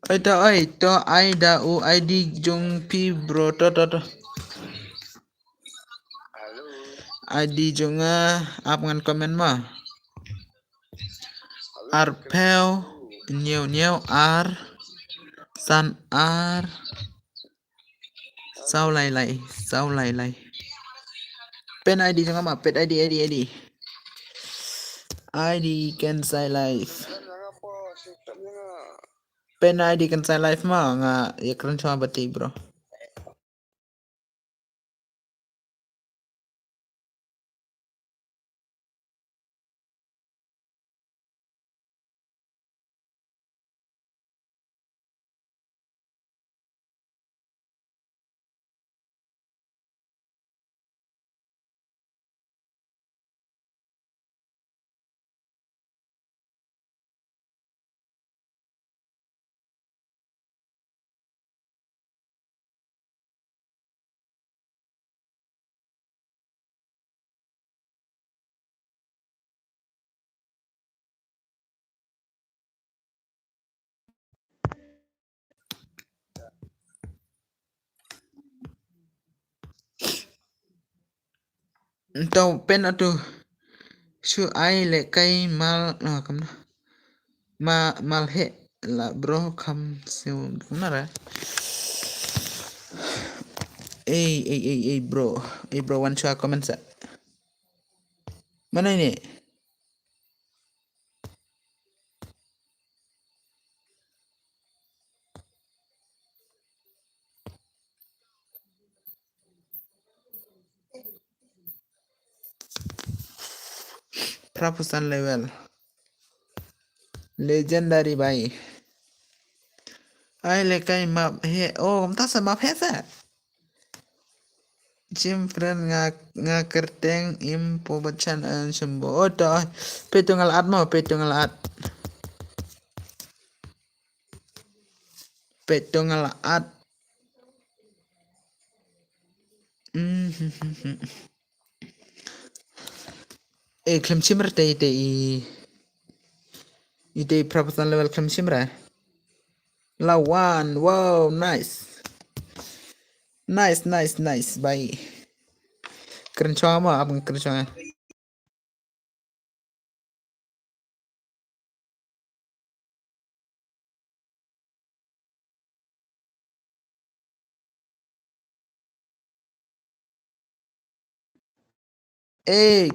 Speaker 1: Oi to Aida u ID jong pi bro to. ID jong ap ngan komen ma. Arpel nhiều ar san ar sau lại pen ID jong ama pet ID can say live pen ID can say live ma nga ya keren cuma bati bro. Tau pen atu su ai le kai mal kam na mal he la bro kam siu na ra bro one shot comment sa mana ini Prapusan level legendary bhai ai le kai map he oh kom ta sa map he sa Jim friend nga kerteng impo bacan an sembo oh to petungal at mo petungal at klem simmer te ite Prapusan level klem simra lawan wow nice bhai keren chua mo abang keren chua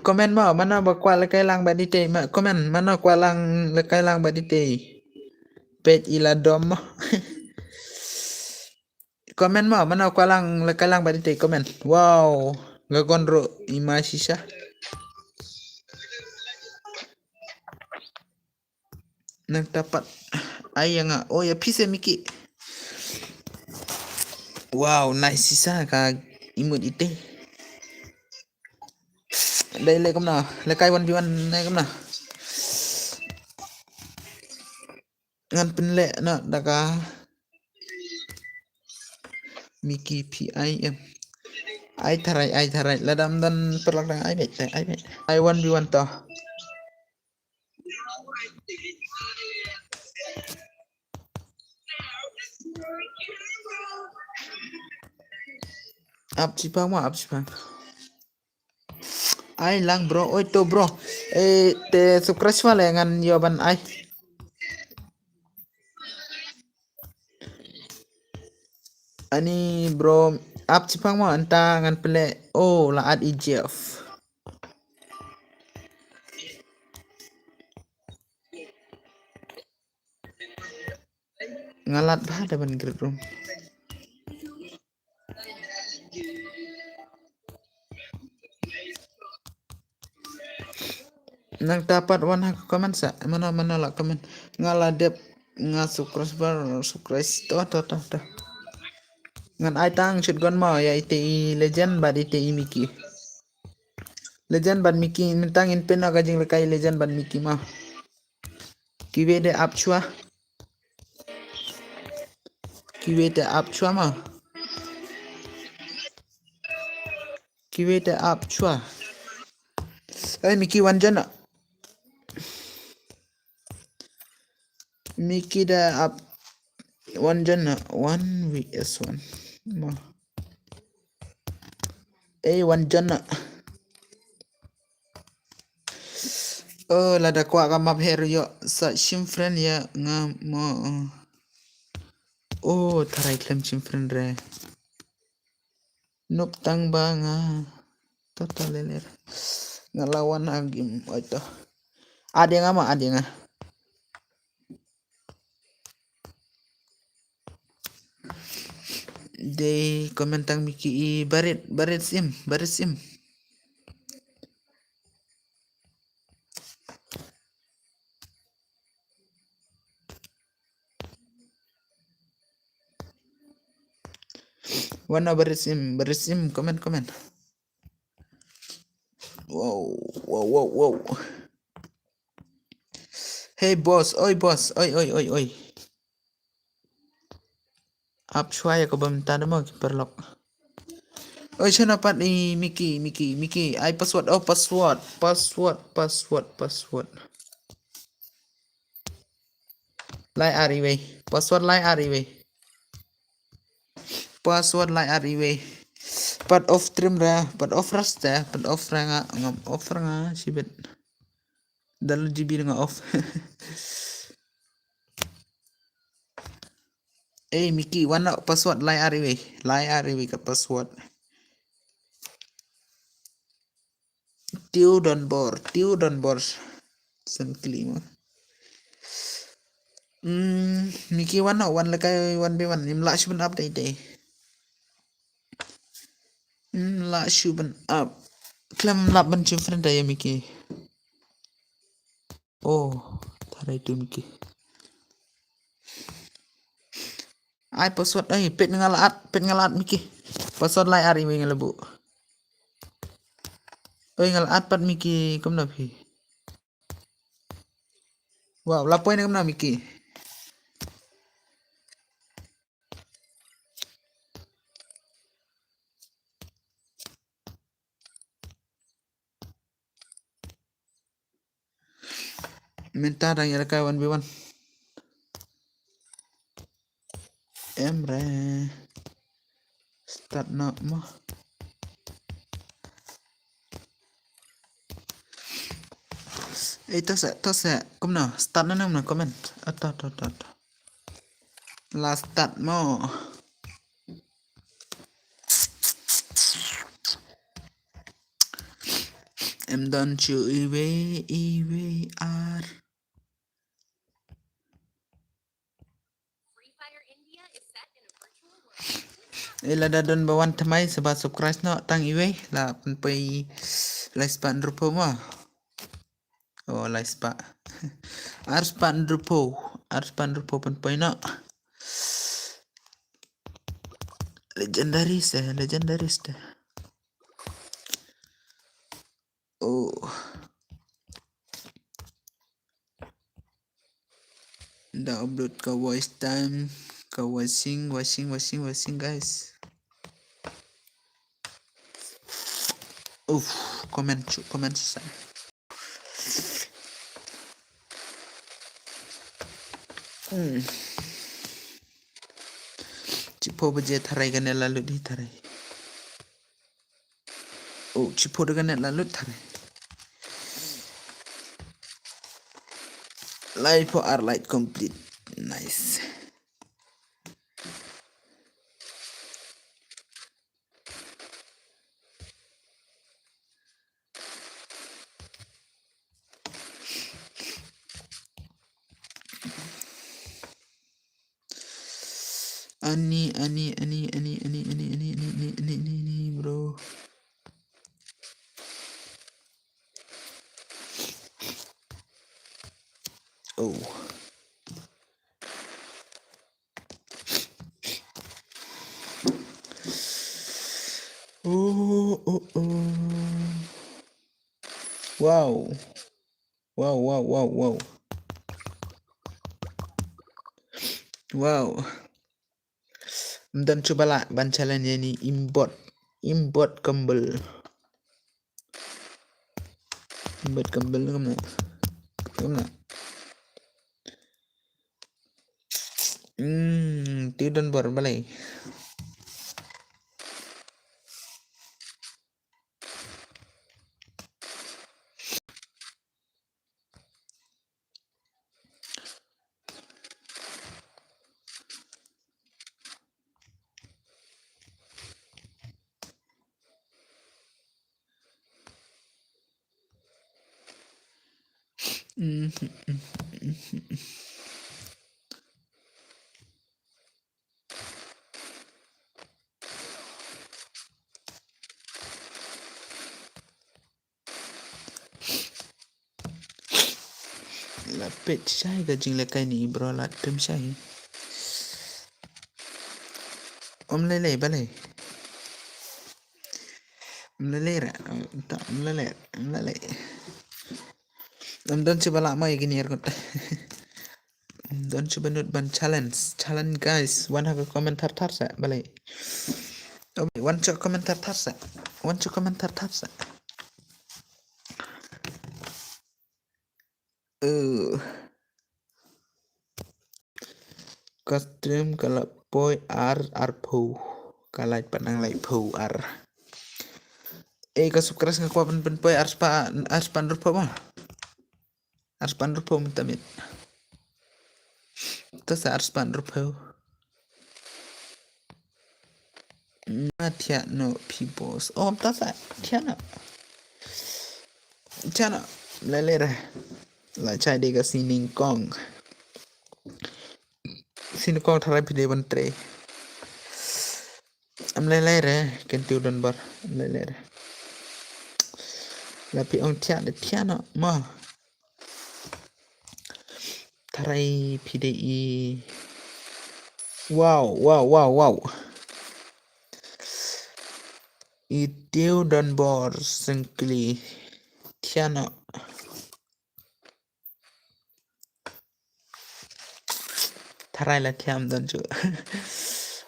Speaker 1: komen mo mana bakwa lekay lang ba dite ma komen mana kwa lang lekay lang ba dite pet ila dom mo komen mo mana kwa lang lekay lang ba dite komen wow gagonro imasisa nagdapat ay nga oh ya pise miki wow nice sisa kag imut ite đây lấy công nào lấy cây 1v1 này công nào ngan penle na daga Miki PIM ai tharai ladam dan perlakang ai bet ai 1v1 to up cipang ai lang bro oi to bro te subscribe wala ngan yoban ai ani bro up cipang mo anta ngan pele oh la ad IGF ngalat ba daban grade room nang dapat wan comment sa mana lah comment ngaladep nga subscribe to ngan ai tang chut gon mo ya ite legend bad ite Miki legend bad Miki nintang in pen aga jing lekai legend bad Miki ma kiwede up chua ma kiwede up chua Miki wanjana Miki da up One jana, 1 vs 1. One jana. Oh, lada kwa map her yo sa friend ya nga mo. Oh, taray klem friend re. Nup tang ba nga. Total leler. Ngalawan agim ito. Ade nga. De komentang miki I barit sim. Wana barit sim komen. Wow. Hey boss, oi. Up shwaya ko bamta mo perlok. Oi siya napat ni Mickey. Ay password. Password. Lai ariway. Password lai ariway. Password lai ariway. Part of stream ra. Part of rasta. Part of ra nga. Ngam offer nga. Sibet. Dalu GB nga off. Mickey. Wana password lai ariway. Lai ariway ka password. Tiu don bor. Sen kelima. Mickey wan lakay 1v1 imla shuban update day. La shuban up. Klam laban friend day Mickey. Oh, taray tu Mickey. Ay password ay pet ngalaat Mickey. Password lai ari wi ngalabu. Oi ngalaat pat Mickey kom na phi. Wow, lapoy na kom na Mickey. Minta dang yara kay 1v1. Emre. Start na mo. Tos kom na start na nam na comment. Ato. Last start mo. Em don chu iwe ar. Lada don bawan tamay sebab subscribe no tang iwe la penpai laispan rupo mo. Oh laispa. Arspan rupo penpai no. Legendaris deh. Oh. Dah upload ke voice time, ke washing guys. Komen susah. Cipo beje tarai kan lalu di tarai. Oh, cipo dengan lalu tarai. Live for our light complete. Nice. Ani bro. Oh. Wow. Dan coba lah bancalannya ini import kembal. Kamu you don't bore balay. Lapit syai gajing lekai ni bro lat trim syai. Om lele balay. Om lele ra. Tak om lele. Om lele. Om don coba lama ya gini ergot. Don't coba nut ban challenge. Challenge guys. Wan haga komentar tar sa balay. Wan cok komentar tar sa. Wan cok komentar tar sa. Custom kalau poi ar pu. Kalai panang lai pu ar. Kasukras nga kuapan poi arspan rupa ba? Arspan rupa minta mit. Tas arspan rupa. Matia no peoples. Oh, tas tiana. Tiana. Lelera. La chai dega sining kong. Sining kong tharai pide bantre. Am lelera. Kentiu don bar. Lelera. Lapi ong tiana. Ma. Tharai pide i. Wow. Itiu don bor sengkli. Tiana. Tharai la tiam don ju.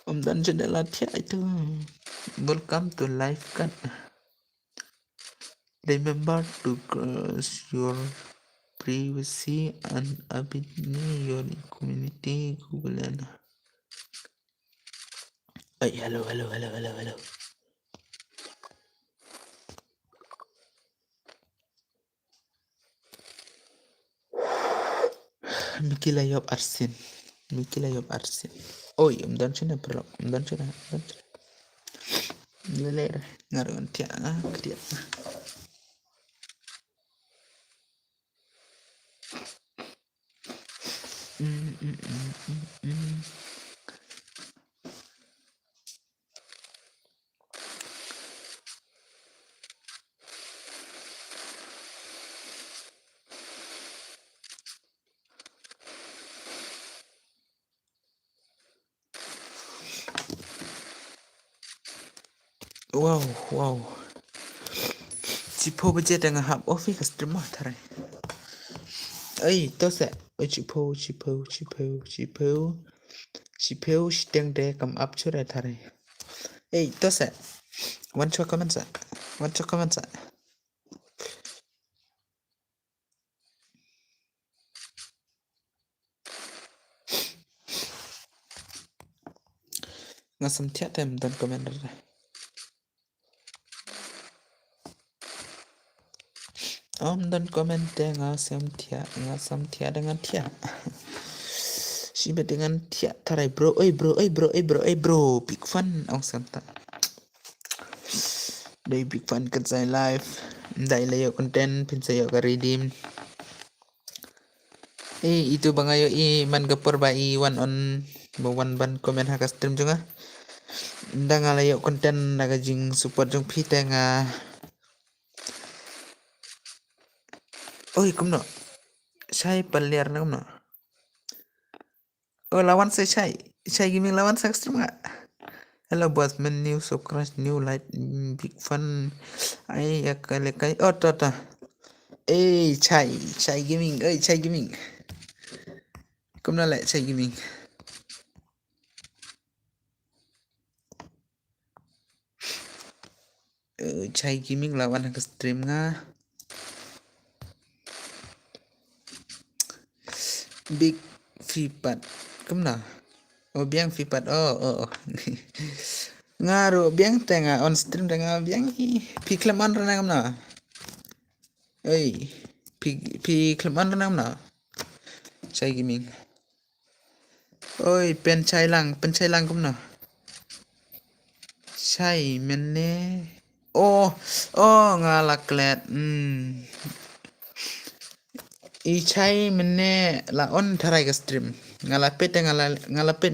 Speaker 1: Om dan ju la tia itu. Welcome to live kan. Remember to cross your privacy and abandon your community Google. Ay, hello. Mikila yob arsin. Oi, dan sini bro. Dan sini. Lelera. Ngaruan tia kedia. Wow. Cipo baje dengan hub office customer tarai. To se. Cipo. Sedang deh come up curai tarai. To se. One shot comment sa. Ngasam tiap tem dan komentar. Om dan komentar ngasam tiap dengan tiap. Siapa dengan tiap tarai bro. Bro. Big fun. Santa. Day big fun kan saya live. Dai layo konten pin saya ka redeem. Itu bang ayo man gapur ba one on one ban komen haka stream juga. Nda ngalayo konten naga jing support jong pita nga. Kumno. Syai paliar na kumno. Lawan saya Syai giming lawan saya stream nga. Hello buat new subscribe new light big fun. Kali. Tota. Syai gaming. Kumno lại Syai gaming. Syai gaming lawan ke stream nga. Big Fipat. Kumno. Oh biang fipat. Oh. Ngaruh biang tengah on stream tengah biang hi. Pi kleman renang na. Oi. Pi kleman renang na. Chai gaming. Oi pen chai lang kum na. Chai menne. Oh ngalak klet. I chai menne la on tharai ka stream. Ngalapet ngalapet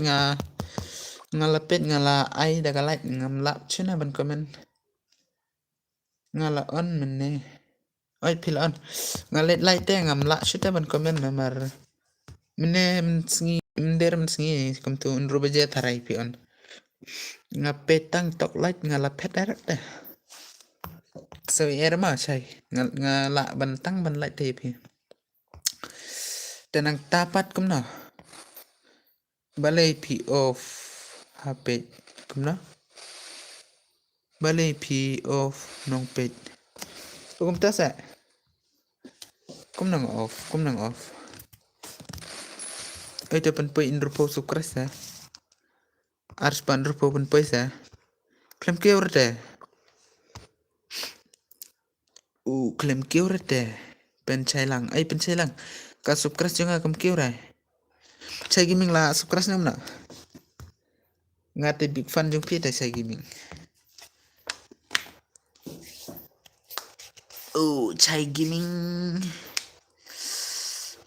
Speaker 1: ngalapet ngala ai daga light ngamla chuna ban komen. Ngala on menne. Oi pil on. Ngalet light te ngamla chuta ban komen memar. Menne msengi mender msengi kom tu nrubaje tharai pi on. Ngapetang tok light ngalapet direct te. So erma chai ngala bantang ban light te pi. Tenang tapat kumna. Balai pi off HP kumna. Balai pi off nong pet. Kum ta sa. Kum nang off. Ai te pen poi indrupo sukres sa. Ars pan rupo pen poi sa. Klem ke urte. Klem ke urte. Pen chai lang. Ka sukres jonga kem ke urai. Chai gaming la sukres nam na. Ngate big fan jong pi ta chai gaming.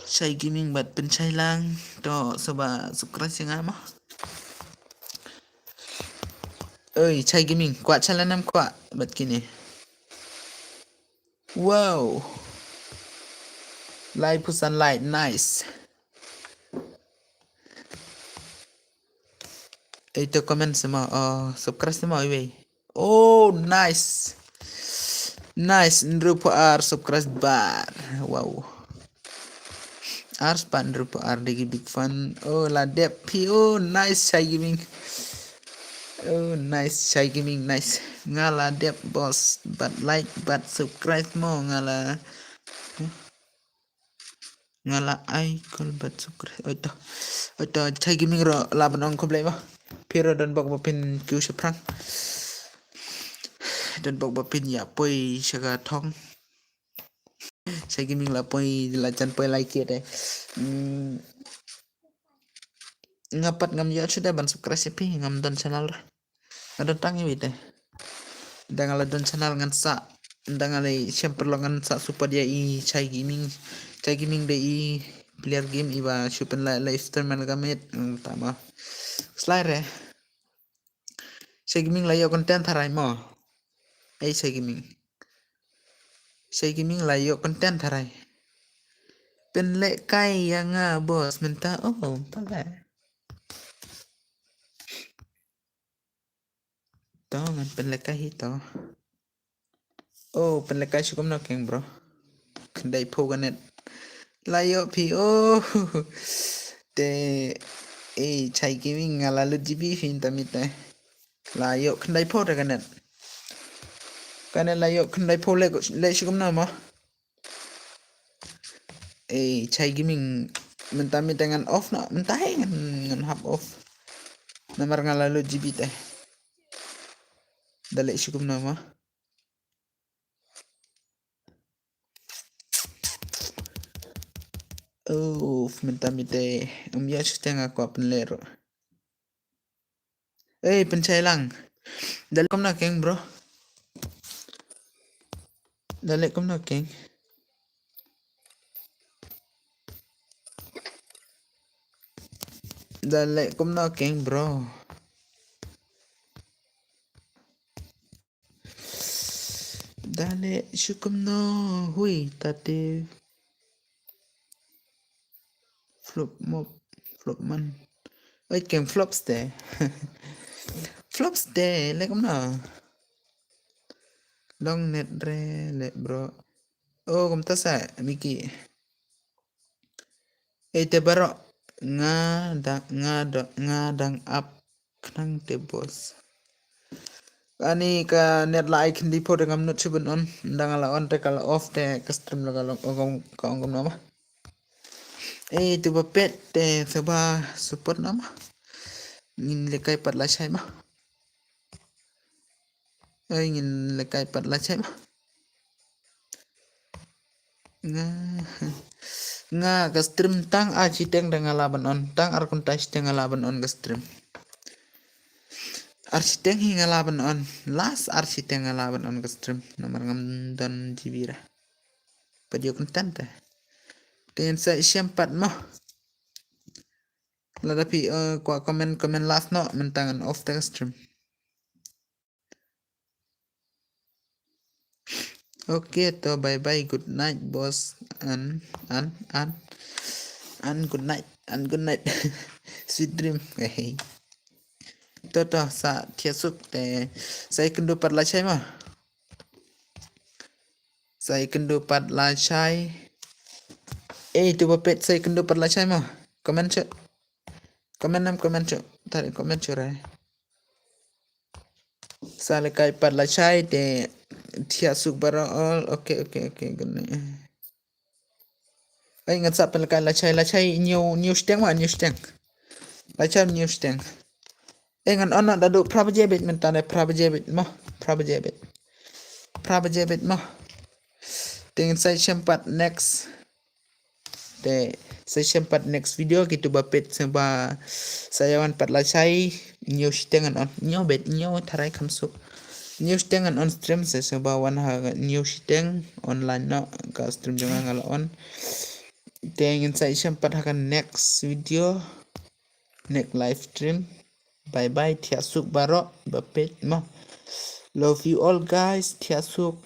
Speaker 1: Chai gaming bat pen chai lang to soba sukres yang ama. Chai gaming kuat chalanam kuat bat kini. Wow. Light put sunlight nice. Itu komen semua subscribe semua we. Nice. Nice nrupo ar subscribe bar. Wow. Ars pan nrupo ar digi big fan. La dep pi nice chai gaming. Nice chai gaming nice. Ngala dep boss but like but subscribe mo ngala ai kol bat subscribe. Oto chai gaming ro laban on komplek ba. Pero dan bok bapin kyu seprang. Dan bok bapin ya poi saga thong. Chai gaming la poi la chan poi like it eh. Ngapat ngam ya sudah ban subscribe sepi ngam don channel. Ada tangi wite. Dangala don channel ngan sa. Dangala siempre lo ngan sa supaya i chai gaming de i player game iba supen la stream man gamet tama. Slide Chai gaming la yo konten tharai mo. Chai gaming la yo konten tharai. Pen le kai yang bos minta pala. To ngan pen le kai hito. Pen le kai sukum na keng bro. Kendai po ganet. La yo pi te chai gaming ngala lu GB fin tamite. La yo kendai po da ganet. Kanet la yo kendai po le sukum na mo. Chai gaming mentami dengan off na mentahe ngan hap off. Namar ngala lu GB teh. Dalek sukum na mo. Mentami ya setengah aku penlero. Pencai lang. Dalek kom na keng bro. Dalek kom na keng. Dalek kom na keng bro. Dalek syukum no hui tate flop man. Kem flops deh. Flops deh le kom na. Long net re le bro. Kom ta sa Miki. Te baro ngadang up knang te bos. Ani ka net like hindi po dengan not subun on ndang ala on te kala off te stream la kala ong nama. Tu bapet te seba support nama. Ngin lekai pat la chai ma. Ngin lekai pat la chai ma. Nga ka stream tang chiteng dengan laban on tang arkuntai chiteng laban on ka stream. Architeng hingga laban on last architeng laban on ka stream nomor ngam don jibira. Padio konten teh. Dengan saya siampat mo. Ladapi kwa komen last no mentangan off the stream. Okay, to bye bye, good night, boss, and good night, sweet dream. Hey, to sa tiasuk te saya kendo pat la chai ma. Saya kendo pat la chai. Tu bapet saya kendo pat la chai ma. Komen cok. Komen cok. Tarik komen cok. Sa lekai pat la chai te tiasuk bara all. Okay, good night. Ingat sa lekai la chai new steng ma new steng. La chai new steng. Ngan on dadu prabjebit mentane prabjebit mo. Prabjebit mo. Dengan saya sempat next. Saya sempat next video gitu bapet seba saya wan pat la chai new steng on new bet new tarai kamsuk. New steng on stream saya seba wan ha new steng online no ka stream jangan ngala on. Dengan saya sempat akan next video next live stream. Bye bye tiasuk barok bapet mo. Love you all guys tiasuk.